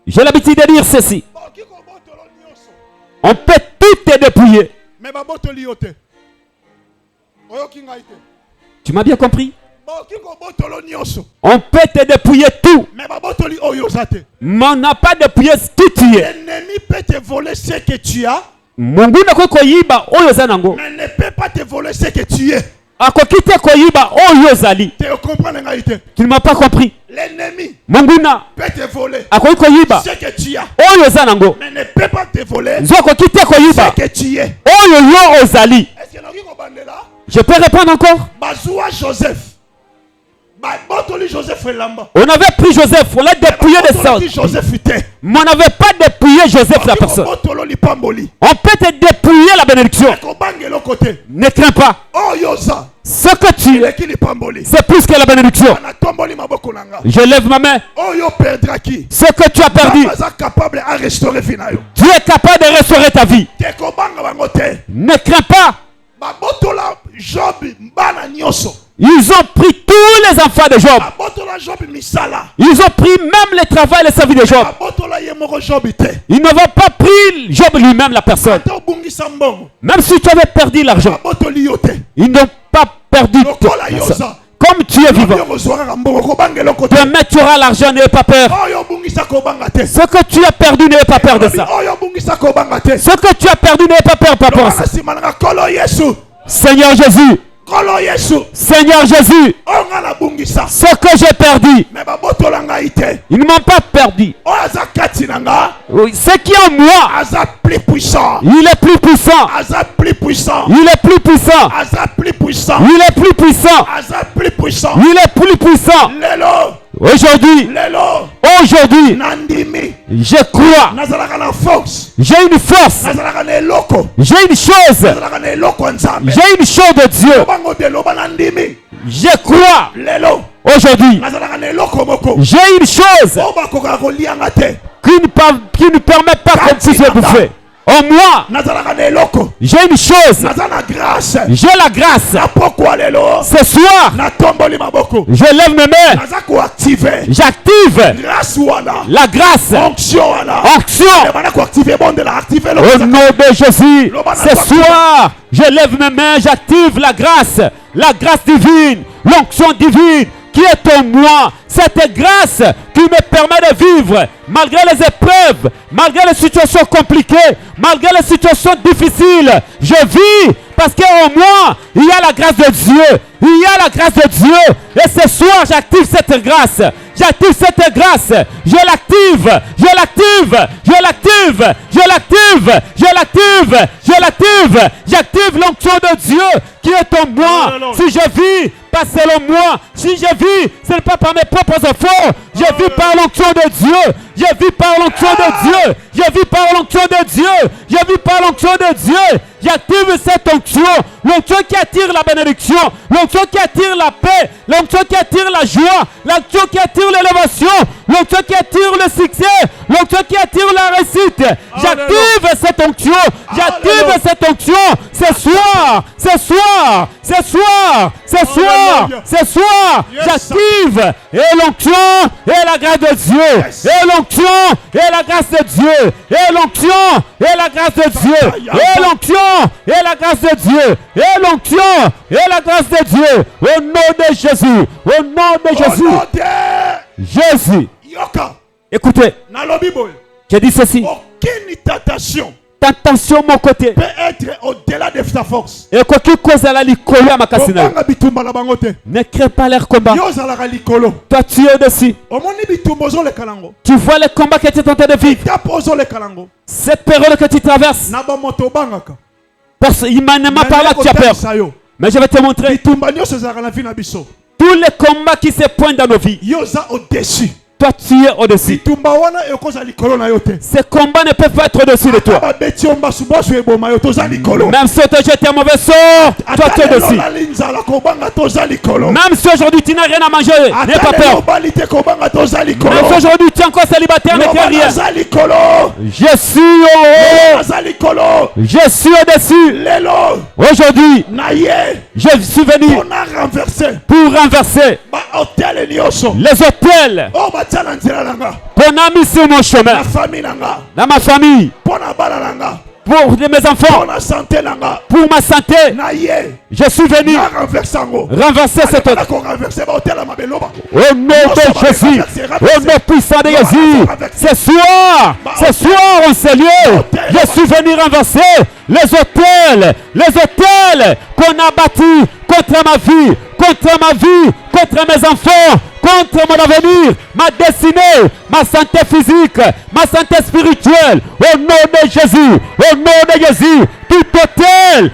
J'ai l'habitude de dire ceci. Bon, qui kobotolo nyonso. On peut tout te dépouiller. Mais babotoli yote. Oyoki ngai te. Tu m'as bien compris? Bon, qui kobotolo nyonso. On peut te dépouiller tout. Mais babotoli oyo zate. Mais on n'a pas dépouillé qui tu es. L'ennemi peut te voler ce que tu as, Mungu na koyiba oyo zanango. mais ne peut pas te voler ce que tu es. Akokite koyiba oyo zali. Tu comprends ngai te. Tu ne m'as pas compris. L'ennemi Mungu na peut te voler akoyiba ce que tu as, oyo zanango. mais ne peut pas te voler Nzoko kite koyiba ce que tu es. oyo yo ozali. Est-ce que nous kobandela? Je peux répondre encore? Bazoua Joseph. Babotoli Joseph elamba. On avait pris Joseph, on l'a dépouillé de ça. Joseph était. Mais on n'avait pas dépouillé Joseph la personne. Botolo lipamboli. On peut te dépouiller la bénédiction. Kobangelo côté. Ne crains pas. Oh yoza. Ce que tu es, Qui lipamboli. c'est plus que la bénédiction. Na tomboli maboko nanga. Je lève ma main. Oh yo perdra qui? Ce que tu as perdu, Baza capable à restaurer finayo. tu es capable de restaurer ta vie. Te kobanga bango te. Ne crains pas. Babotola Job mbana nyonso. Ils ont pris tous les enfants de Job. Babotola Job misala. Ils ont pris même le travail et le service de Job. Babotola yemoko Job te. Ils n'avaient pas pris Job lui-même, la personne. To bungisa mbongo. Même si tu avais perdu l'argent, Babotoli yote. ils n'ont pas perdu Lokola ta yoza. personne. Comme tu es vivant, Yo zora mbongo kobangelo côté. demain tu auras l'argent, n'aie pas peur. Oh yo bungisa kobanga te. Ce que tu as perdu, n'aie pas peur de ça. Oh yo bungisa kobanga te. Ce que tu as perdu, n'aie pas peur par rapport à ça. Simananga kolo Yesu. Seigneur Jésus, Kolo Yesu. Seigneur Jésus, Oh ngala bungisa. ce que j'ai perdu, Mais babotola ngai te. ils ne m'ont pas perdu. Oh aza kati nanga. Oui, ce qui est en moi, Aza plus puissant. il est plus puissant. Aza plus puissant. Il est plus puissant. Aza plus puissant. Il est plus puissant. Aza plus puissant. Il est plus puissant. Lelo. Aujourd'hui, aujourd'hui, Nandimi. je crois. Nazalaka na force. J'ai une force. Nazalaka na eloko. J'ai une chose. Nazalaka na eloko nzambe. J'ai une chose de Dieu. Bango de loba nandimi. Je crois. Lelo. Aujourd'hui, Nazalaka na eloko moko. j'ai une chose Oba koka kolianga te. qui ne permet pas qu'on puisse le bouffer. En moi, Nazalaka na eloko. j'ai une chose. Nazana grâce. J'ai la grâce. Na pokwa lelo. Ce soir, Na tomboli maboko. je lève mes mains. Naza ko activer. J'active Grâce wana. la grâce. Onction wana. Onction. Bana ko activer bon de la activer le. Au nom de Jésus, ce soir, je lève mes mains, j'active la grâce divine, l'onction divine qui est en moi. Cette grâce qui me permet de vivre malgré les épreuves, malgré les situations compliquées, malgré les situations difficiles. Je vis parce qu'en moi, il y a la grâce de Dieu. Il y a la grâce de Dieu. Et ce soir, j'active cette grâce. J'active cette grâce. Je l'active. Je l'active. Je l'active. Je l'active. Je l'active. Je l'active. J'active l'onction de Dieu qui est en moi. Si je vis, pas selon moi. Si je vis, ce n'est pas par mes propres efforts. Je vis par l'onction de Dieu. Je vis par l'onction de Dieu. Je vis par l'onction de Dieu. Je vis par l'onction de Dieu. J'active cette onction. L'onction qui attire la bénédiction. L'onction qui attire la paix. L'onction qui attire la joie. L'onction qui attire l'élévation. L'onction qui attire le succès. L'onction qui attire la réussite. J'active cette onction. J'active cette onction. Ce soir. Ce soir. Ce soir. Ce soir. Ce soir. J'active. Et l'onction et la grâce de Dieu. Et l'onction et la grâce de Dieu. Et l'onction et la grâce de Dieu. Et l'onction et la grâce de Dieu. Et l'onction et la grâce de Dieu. Au nom de Jésus. Au nom de Jésus. Jésus. Écoutez. Je dis ceci. Aucune tentation tentation mon côté peut être au-delà de ta force. Et quoi que cause à la licolo à ma casino. Ne crée pas leur combat. Toi tu es au-dessus. Tu vois les combats que tu es en train de vivre. Cette période que tu traverses. Il ne m'a pas là que tu as peur. Mais je vais te montrer. Tous les combats qui se pointent dans nos vies. Toi tu es au-dessus. Ces combats ne peuvent pas être au-dessus de toi. Même si tu as jeté un mauvais sort, toi tu es au-dessus. Même si aujourd'hui tu n'as rien à manger, n'aie pas peur. Même si aujourd'hui tu es encore célibataire, ne crains rien. Je suis au haut. Je suis au-dessus. Aujourd'hui, je suis venu pour renverser les hôtels qu'on a mis sur mon chemin, dans ma famille, pour mes enfants, pour ma santé. Je suis venu renverser cet hôtel. Au nom de Jésus, au nom puissant de Jésus, ce soir en ce lieu, je suis venu renverser les hôtels qu'on a bâtis contre ma vie, contre mes enfants, contre mon avenir, ma destinée, ma santé physique, ma santé spirituelle. Au nom de Jésus, tout hôtel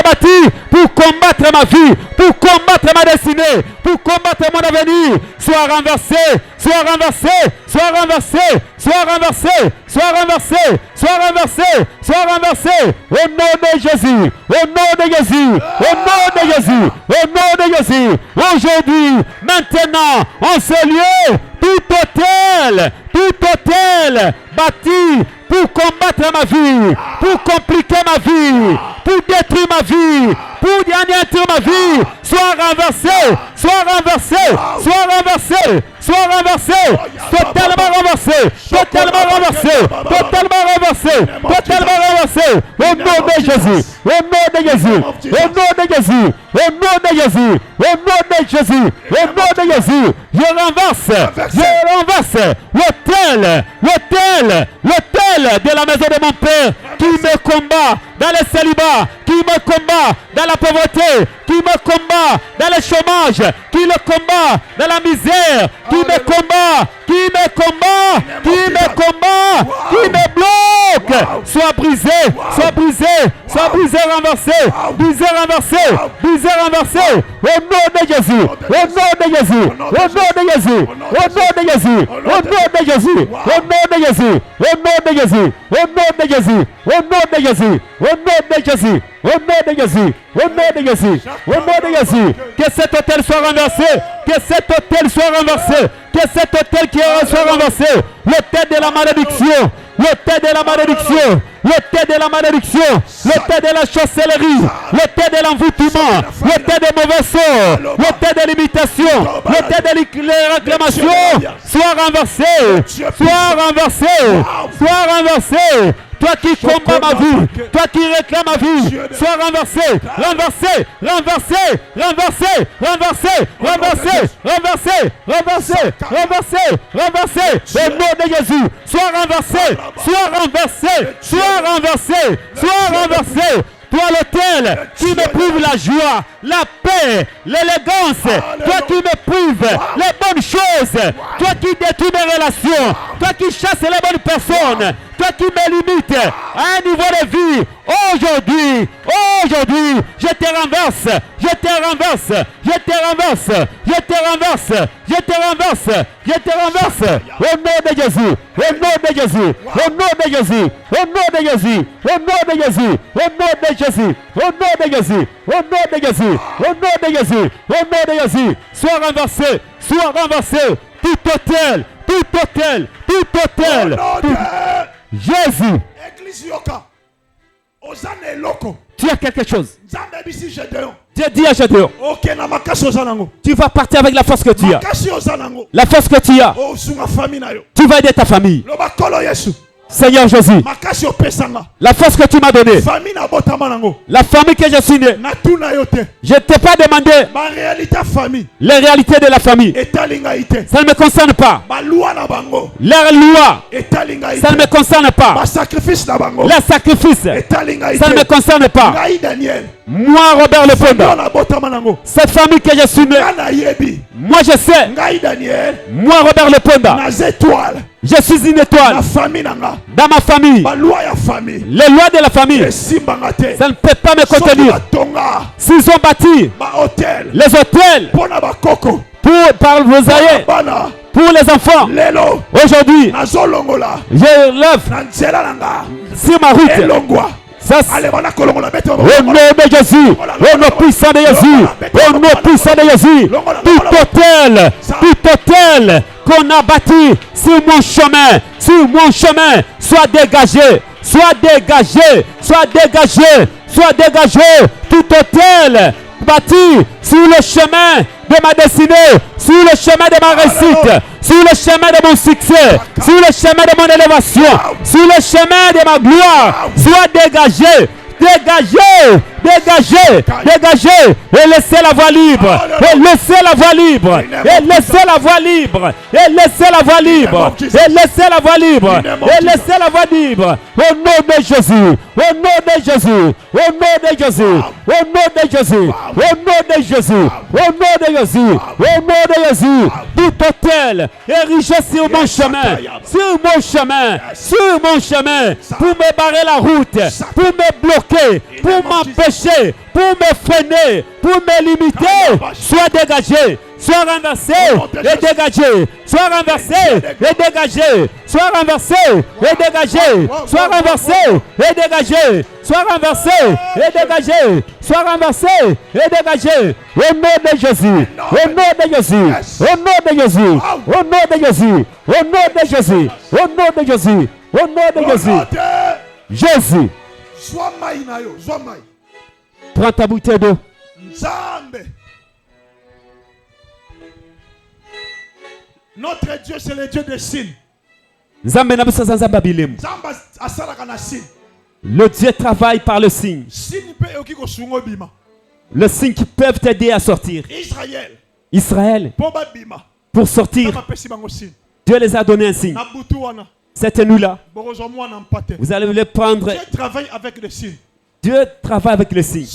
bâti pour combattre ma vie, pour combattre ma destinée, pour combattre mon avenir, soit renversé. Au nom de Jésus. Aujourd'hui, maintenant, en ce lieu, tout hôtel bâti pour combattre ma vie, pour compliquer ma vie, pour détruire ma vie, pour anéantir ma vie, soit renversé, totalement renversé. Au nom de Jésus. Je renverse l'hôtel de la maison de mon père qui me combat dans le célibat, qui me combat dans la pauvreté, qui me combat dans le chômage, qui me combat dans la misère, qui me combat, qui me bloque. Soit brisé, renversé. Au nom de Jésus. Que cet hôtel soit renversé. Que cet hôtel soit renversé. L'hôtel de la malédiction. L'hôtel de la chancellerie, l'hôtel de l'envoûtement, l'hôtel de mauvais sort, l'hôtel de l'imitation, l'hôtel de réclamation, soit renversé. Toi qui combats ma vie, toi qui réclames ma vie, sois renversé. Au nom de Jésus, sois renversé. Toi l'hôtel qui m'éprouve la joie, la paix, l'élégance, toi qui m'éprouve les bonnes choses, toi qui détruis mes relations, toi qui chasses les bonnes personnes, toi qui me limites à un niveau de vie, aujourd'hui, je te renverse, je te renverse, je te renverse, je te renverse, je te renverse, je te renverse. Au nom de Jésus, au nom de Jésus, au nom de Jésus, au nom de Jésus, au nom de Jésus, au nom de Jésus, au nom de Jésus, au nom de Jésus, au nom de Jésus, au nom de Jésus. Sois renversé, sois renversé. Tout hôtel, tout hôtel, tout hôtel. Jésus. Église Yoka. Ozane loko. Tu as quelque chose. Dieu dit à Gédéon, tu vas partir avec la force que tu as. La force que tu as. Tu vas aider ta famille. Seigneur Jésus, la force que tu m'as donnée, la famille que je suis né, je ne t'ai pas demandé les réalités de la famille. Ça ne me concerne pas. Leur loi, ça ne me concerne pas. Leur sacrifice, ça ne me concerne pas. Moi, Robert Leponda, cette famille que je suis né, moi je sais. Moi, Robert Leponda, je suis une étoile. Dans ma famille, les lois de la famille, ça ne peut pas me contenir. S'ils ont bâti les hôtels par vos aïeux, pour les enfants, aujourd'hui, je lève sur ma route. Au nom de Jésus, au nom puissant de Jésus, au nom puissant de Jésus, tout hôtel qu'on a bâti sur mon chemin, soit dégagé, soit dégagé, soit dégagé, soit dégagé, tout hôtel bâti sur le chemin de ma destinée, sur le chemin de ma réussite, sur le chemin de mon succès, sur le chemin de mon élévation, sur le chemin de ma gloire, soit dégagé, dégagé, dégagé, dégagé, et laissez la voie libre, et laissez la voie libre, et laissez la voie libre, et laissez la voie libre, et laissez la voie libre, et laissez la voie libre, au nom de Jésus, au nom de Jésus, au nom de Jésus, au nom de Jésus, au nom de Jésus, au nom de Jésus, au nom de Jésus, tout hôtel érigé sur mon chemin, sur mon chemin, pour me barrer la route, pour me bloquer, pour m'empêcher, pour me freiner, pour me limiter, soit dégagé, soit renversé et dégagé, soit renversé et dégagé, soit renversé et dégagé, soit renversé et dégagé, soit renversé et dégagé, soit renversé et dégagé, au nom de Jésus, au nom de Jésus, au nom de Jésus, au nom de Jésus, au nom de Jésus, au nom de Jésus, au nom de Jésus, Jésus. Prends ta bouteille d'eau. Notre Dieu, c'est le Dieu des signes. Le Dieu travaille par le signe. Le signe qui peuvent t'aider à sortir. Israël, pour sortir, Dieu les a donné un signe. Cette nuit-là, vous allez le prendre. Dieu travaille avec le signe. Dieu travaille avec le signe.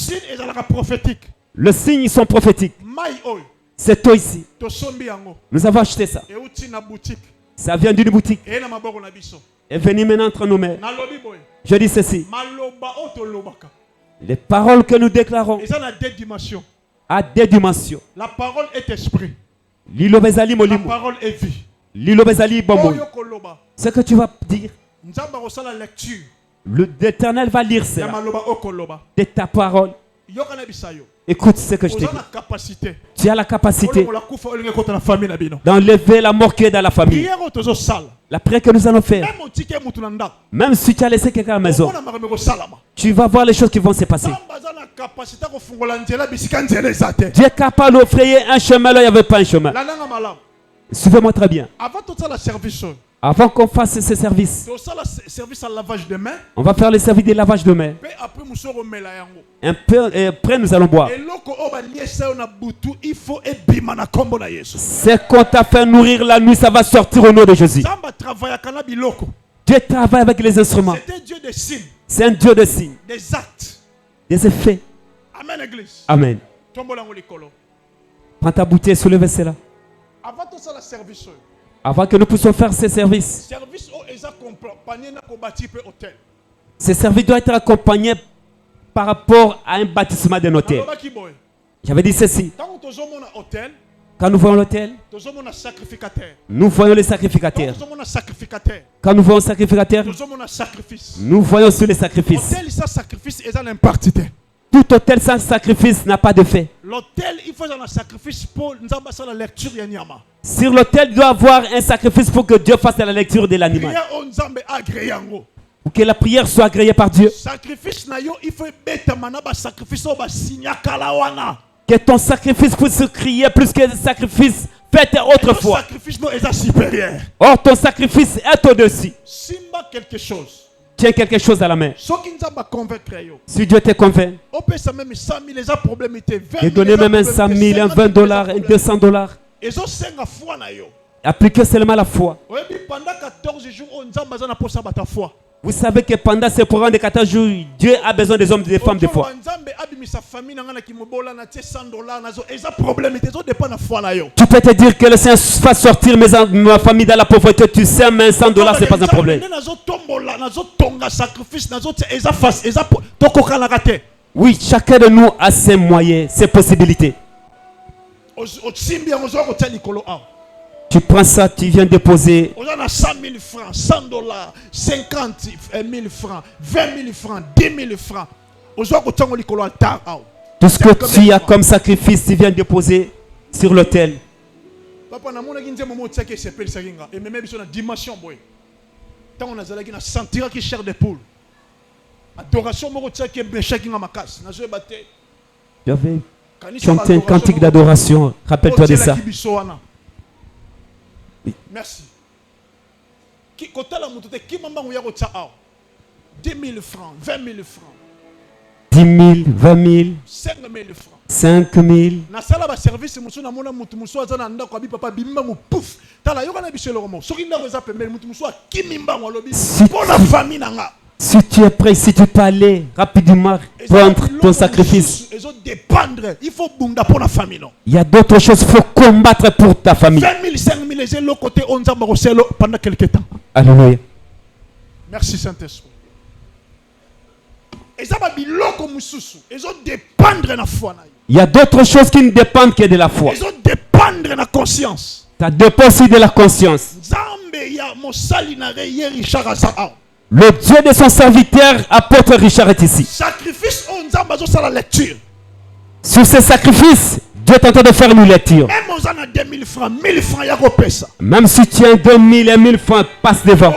Le signe, ils sont prophétiques. C'est toi ici. Nous avons acheté ça. Ça vient d'une boutique. Et venez maintenant entre nos mains. Je dis ceci. Les paroles que nous déclarons à deux dimensions. La parole est esprit. La parole est vie. Ce que tu vas dire, l'Éternel va lire cela de ta parole. Écoute ce que je te dis. Tu as la capacité d'enlever la mort qui est dans la famille. La prière que nous allons faire, même si tu as laissé quelqu'un à la maison, tu vas voir les choses qui vont se passer. Dieu est capable d'offrir un chemin là, il n'y avait pas un chemin. Suivez-moi très bien. Avant qu'on fasse ce service, on va faire le service de lavage de main. Un peu après, nous allons boire. C'est qu'on t'a fait nourrir la nuit, ça va sortir au nom de Jésus. Dieu travaille avec les instruments. C'est un Dieu de signes, des actes, des effets. Amen, Église. Amen. Prends ta bouteille, soulève cela. Avant que nous puissions faire ces services, ces services doivent être accompagnés par rapport à un bâtissement d'un hôtel. J'avais dit ceci. Quand nous voyons l'hôtel, nous voyons les sacrificateurs. Quand nous voyons les sacrificateurs, nous voyons sur les sacrifices. Tout hôtel sans sacrifice n'a pas de fait. L'hôtel, il faut un sacrifice pour la lecture. Sur l'hôtel, il doit avoir un sacrifice pour que Dieu fasse la lecture de l'animal. Pour que la prière soit agréée par Dieu. Que ton sacrifice puisse se crier plus que le sacrifice fait autrefois. Or, ton sacrifice est au-dessus. Tiens quelque chose à la main. Si Dieu te convainc, et donner même un 100 000, un 20 $, un 200 $. Appliquez seulement la foi. Vous savez que pendant ce programme de 14 jours, Dieu a besoin des hommes et des femmes de foi. Tu peux te dire que le Seigneur fasse sortir ma famille dans la pauvreté. Tu sais, mais 100 $, ce n'est pas un problème. Oui, chacun de nous a ses moyens, ses possibilités. Tu prends ça, tu viens déposer. On a 100 000 francs, 100 $, 50 000 francs, 20 000 francs, 10 000 francs. Tout ce que tu as comme sacrifice, tu viens déposer sur l'autel. J'avais chanté un cantique d'adoration. Rappelle-toi de ça. Merci. 10 000 francs, 20 000 francs. 10 000, 20 000, 5 000 francs. 5 000. Si tu es prêt, si tu peux aller rapidement prendre ton sacrifice. Il y a d'autres choses qu'il faut combattre pour ta famille. 20 000, 5 000, côté pendant quelques temps. Alléluia. Merci Saint-Esprit. Il y a d'autres choses qui ne dépendent que de la foi. Ça dépend aussi de la conscience. Le Dieu de son serviteur, apôtre Richard, est ici. Sur ce sacrifice, Dieu est en train de faire une lecture. Même si tu as 2 000 et 1000 francs, passe devant.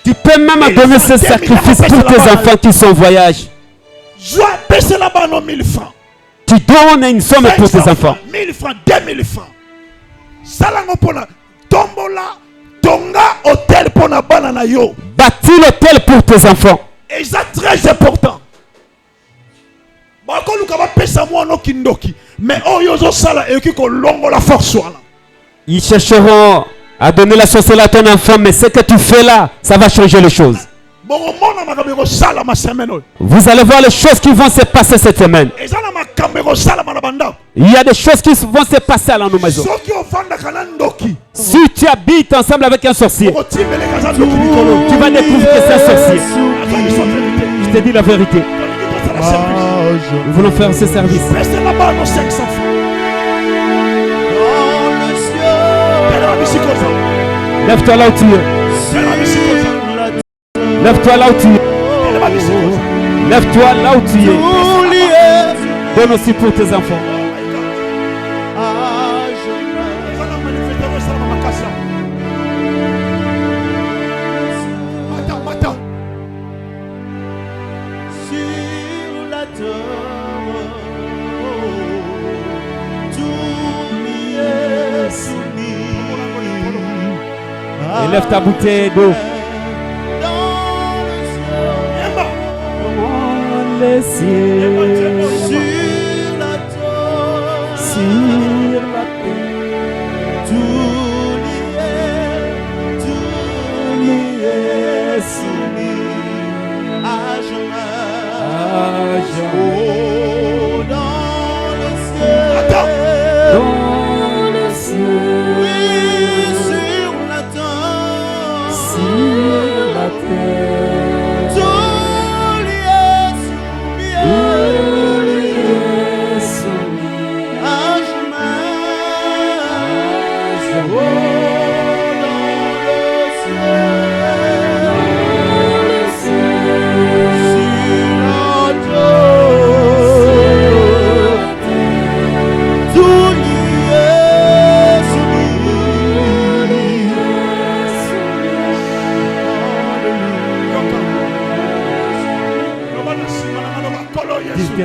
Tu peux même donner ce sacrifice pour tes enfants qui sont en voyage. Tu donnes une somme pour tes enfants. 1000 francs, 2000 francs. Tonga hôtel pour na banana yo. Bâtis l'hôtel pour tes enfants. Et c'est très important. Mais ils chercheront à donner la sorcellerie à ton enfant, mais ce que tu fais là, ça va changer les choses. Vous allez voir les choses qui vont se passer cette semaine. Il y a des choses qui vont se passer dans nos maisons. Si tu habites ensemble avec un sorcier, tu vas découvrir que c'est un sorcier. Je te dis la vérité. Nous voulons faire ce service. Lève-toi là où tu es. Lève-toi là où tu es. Lève-toi là où tu es. Donne aussi pour tes enfants. Et lève ta bouteille d'eau. Les cieux, sur la terre, tout y est soumis à jamais. Oh, dans le ciel, oui, sur la terre, tout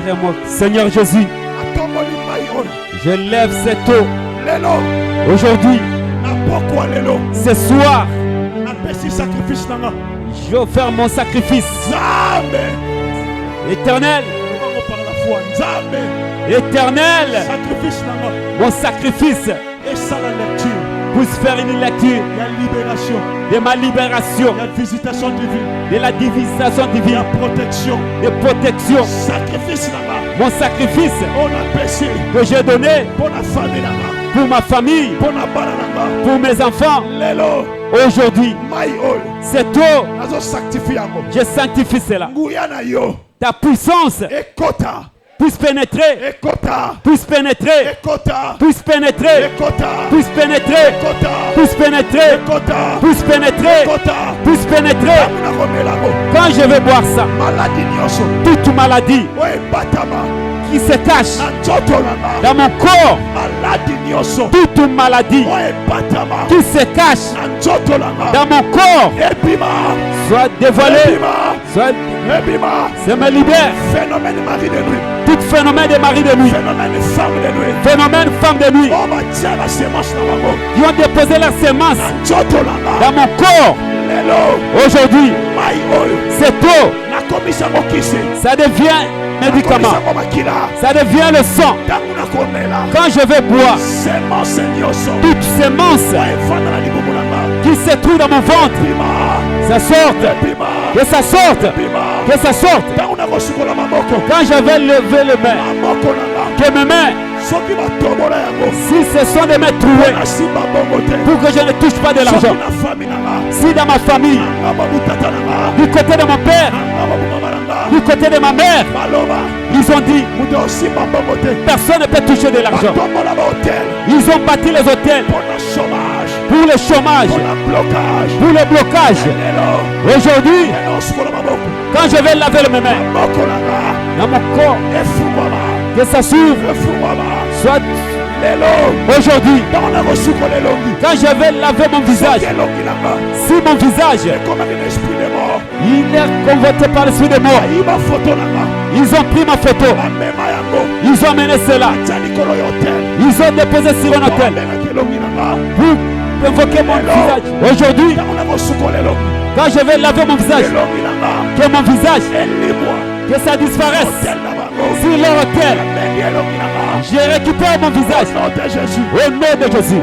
Libère-moi, Seigneur Jésus. Je lève cette eau. Aujourd'hui, ce soir, j'offre mon sacrifice. Éternel, éternel, mon sacrifice. Puisse faire une lecture de ma libération, de la visitation divine, de protection. Mon sacrifice que j'ai donné pour ma famille, pour mes enfants. Aujourd'hui, cette eau, je sanctifie cela. Ta puissance puisse pénétrer, puisse pénétrer, puisse pénétrer, puisse pénétrer, puisse pénétrer, puisse pénétrer, puisse pénétrer. Quand je vais boire ça, toute maladie qui se cache dans mon corps, toute maladie qui se cache dans mon corps, soit dévoilée, soit ça me libère. Phénomène mari de nuit. Tout phénomène de mari de nuit. Phénomène femme de nuit. Phénomène femme de nuit. Ils ont déposé la sémence dans mon corps. Aujourd'hui, cette eau, ça devient médicament. Ça devient le sang. Quand je vais boire, toute sémence qui se trouve dans mon ventre, ça sorte, que ça sorte, que ça sorte. Quand je vais lever les mains, que mes mains, si ce sont des mains trouées, pour que je ne touche pas de l'argent. Si dans ma famille, du côté de mon père, du côté de ma mère, ils ont dit, personne ne peut toucher de l'argent. Ils ont bâti les hôtels pour le chômage, pour le blocage. Aujourd'hui, quand je vais laver mes mains dans mon corps, que ça s'ouvre, soit aujourd'hui, quand je vais laver mon visage, si mon visage il est convoité par l'esprit de mort, ils ont pris ma photo, ils ont amené cela, ils ont déposé sur un hôtel pour invoquer mon visage. Aujourd'hui, quand je vais laver mon visage, que mon visage, que ça disparaisse sur leur hôtel, je récupère mon visage au nom de Jésus.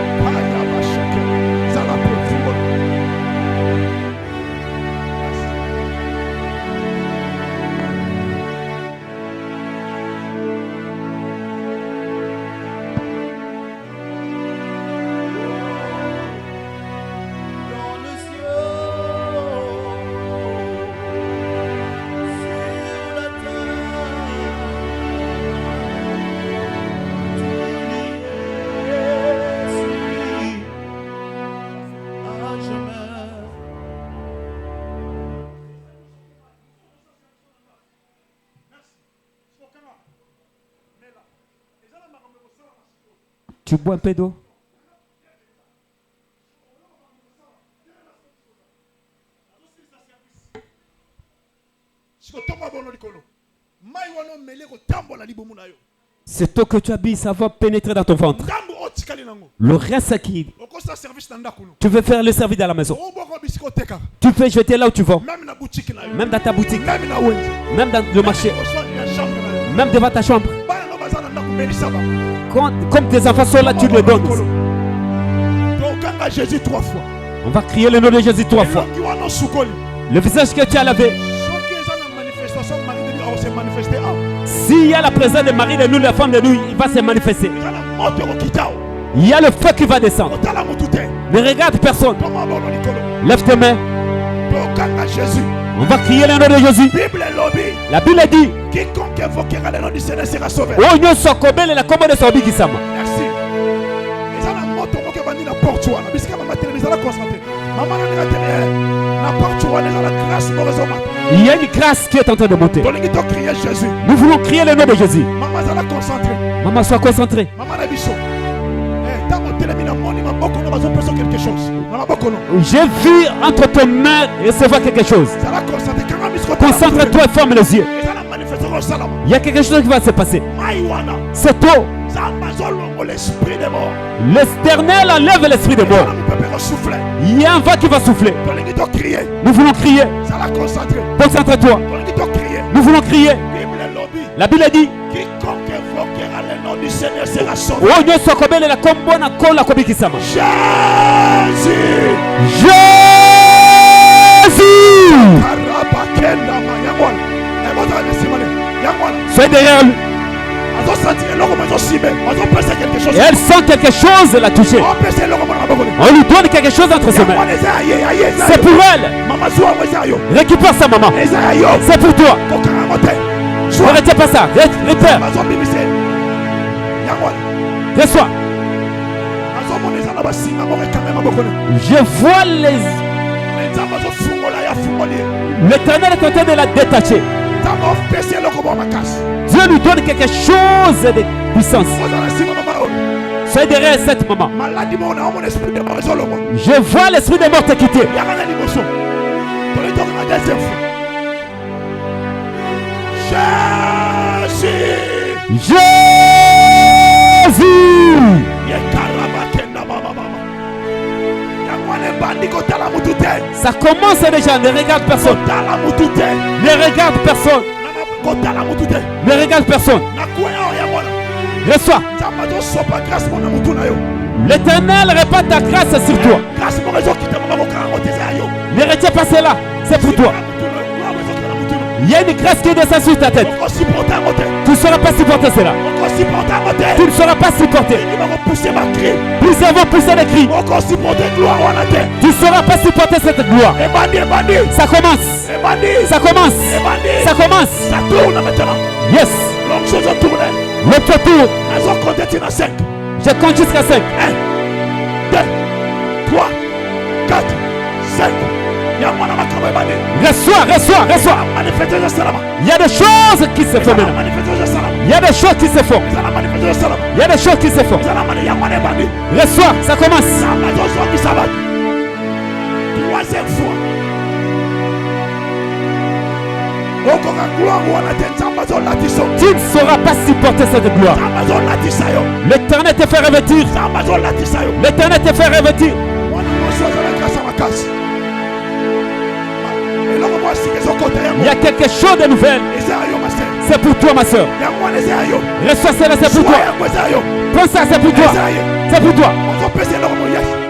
Tu bois un peu d'eau? Cette eau que tu habilles, ça va pénétrer dans ton ventre. Le reste qui... Tu veux faire le service dans la maison. Tu peux jeter là où tu vas. Même dans ta boutique. Même dans le marché. Même devant ta chambre. Comme tes enfants sont là, tu le donnes. On va crier le nom de Jésus 3 fois. Le visage que tu as lavé. S'il y a la présence de Marie de nous, la femme de nous, il va se manifester. Il y a le feu qui va descendre. Ne regarde personne. Lève tes mains. On va crier le nom de Jésus. La Bible dit, quiconque invoquera le nom du Seigneur sera sauvé. Merci. Il y a une grâce qui est en train de monter. Nous voulons crier le nom de Jésus. Maman, sois concentrée. J'ai vu entre tes mains recevoir quelque chose. Concentre-toi et ferme les yeux. Il y a quelque chose qui va se passer. Cette eau, l'Éternel enlève l'esprit de mort. Il y a un vent qui va souffler. Nous voulons crier. Concentre-toi. Nous voulons crier. La Bible dit quiconque invoquera le nom du Seigneur sera sauvé. Soyez derrière lui. Elle sent quelque chose la toucher. On lui donne quelque chose entre ses mains. C'est pour elle. Récupère sa maman. C'est pour toi. Ne retiens pas ça. Récupère. Reçois. Je vois les... L'Éternel est en train de la détacher. Dieu lui donne quelque chose de puissance. Soyez derrière cette maman. Je vois l'esprit de mort te quitter. Jésus. Ça commence déjà. Ne regarde personne. Ne regarde personne. Ne regarde personne. Reçois. L'Éternel répand ta grâce sur toi. Ne retiens pas cela. C'est pour toi. Il y a une grâce qui descend sur ta tête. Tu ne sauras pas supporter cela. Tu ne sauras pas supporter. Plusieurs vont pousser des cris. Tu ne sauras pas supporter cette gloire. Ça commence. Ça commence. Ça commence. Ça tourne maintenant. Yes. L'autre tour. Je compte jusqu'à 5. 1, 2, 3, 4, 5. Reçois. Il y a des choses qui se font maintenant. Il y a des choses qui se font. Il y a des choses qui se font. Reçois, ça commence. Troisième fois. Tu ne sauras pas supporter cette gloire. L'Éternel te fait revêtir. L'Éternel te fait revêtir. Il y a quelque chose de nouvel. C'est pour toi, ma soeur. Reçois cela, c'est pour toi. Prends ça, c'est pour toi. C'est pour toi.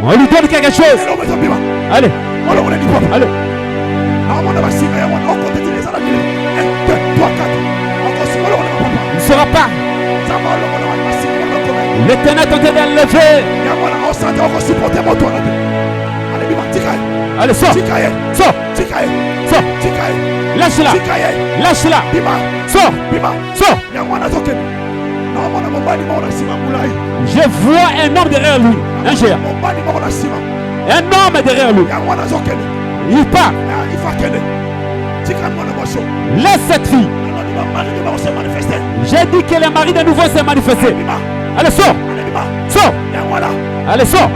On lui donne quelque chose. Allez. Allez. Il ne saura pas. L'Éternel est en train d'enlever. Allez, sors. Sors. Lâche-la. Lâche-la. Sors. Sors. Je vois un homme derrière lui. Un géant. Un homme derrière lui. Il part. Laisse cette fille. J'ai dit que le mari de nouveau s'est manifesté. Allez, sors. Sors. Allez, sors.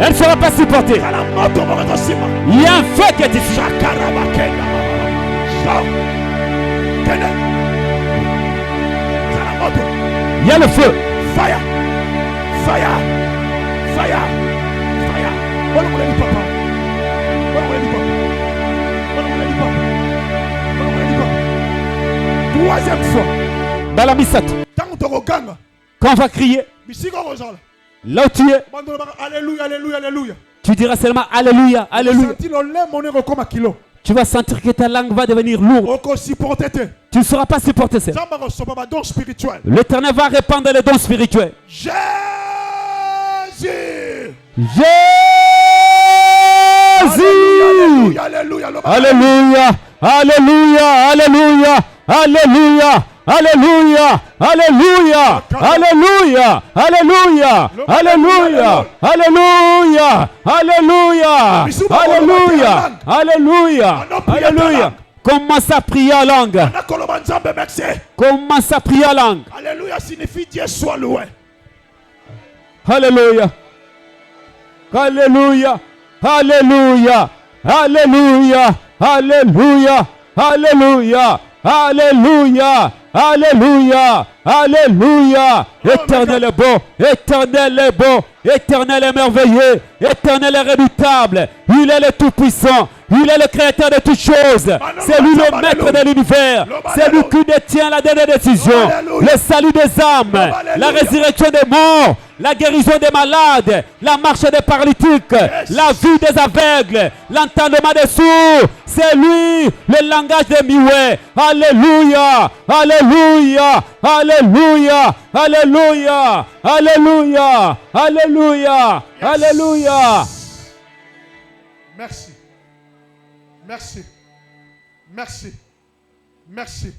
Elle ne sera pas supportée. Il y a un feu qui est ici. Il y a le feu. Fire. Troisième fois. Dans la missate. Quand on va crier, là où tu es, alléluia. Tu diras seulement alléluia, alléluia. Tu vas sentir que ta langue va devenir lourde. Tu ne sauras pas supporter ça. L'Éternel va répandre les dons spirituels. Jésus. Alléluia. Alléluia. Alléluia. Alléluia. Alléluia. Alléluia, alléluia, alléluia, alléluia, alléluia, alléluia, alléluia, alléluia, alléluia, alléluia. Commence à prier en langue. Commence à prier en langue. Alléluia signifie Dieu soit loué. Alléluia. Alléluia. Alléluia. Alléluia. Alléluia. Alléluia. Alléluia. Alléluia. Alléluia. Éternel est beau. Éternel est beau. Éternel est merveilleux. Éternel est redoutable. Il est le Tout-Puissant. Il est le créateur de toutes choses. C'est lui le maître de l'univers. C'est lui qui détient la dernière décision. Le salut des âmes. La résurrection des morts. La guérison des malades. La marche des paralytiques. La vue des aveugles. L'entendement des sourds. C'est lui le langage des muets. Alléluia. Alléluia. Alléluia. Alléluia. Alléluia. Alléluia. Alléluia. Merci. Merci. Merci. Merci.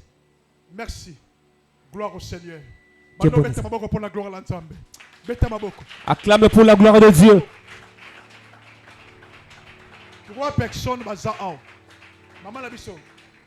Merci. Gloire au Seigneur. Acclame pour la gloire de Dieu. 3 personnes. Maman Labisso.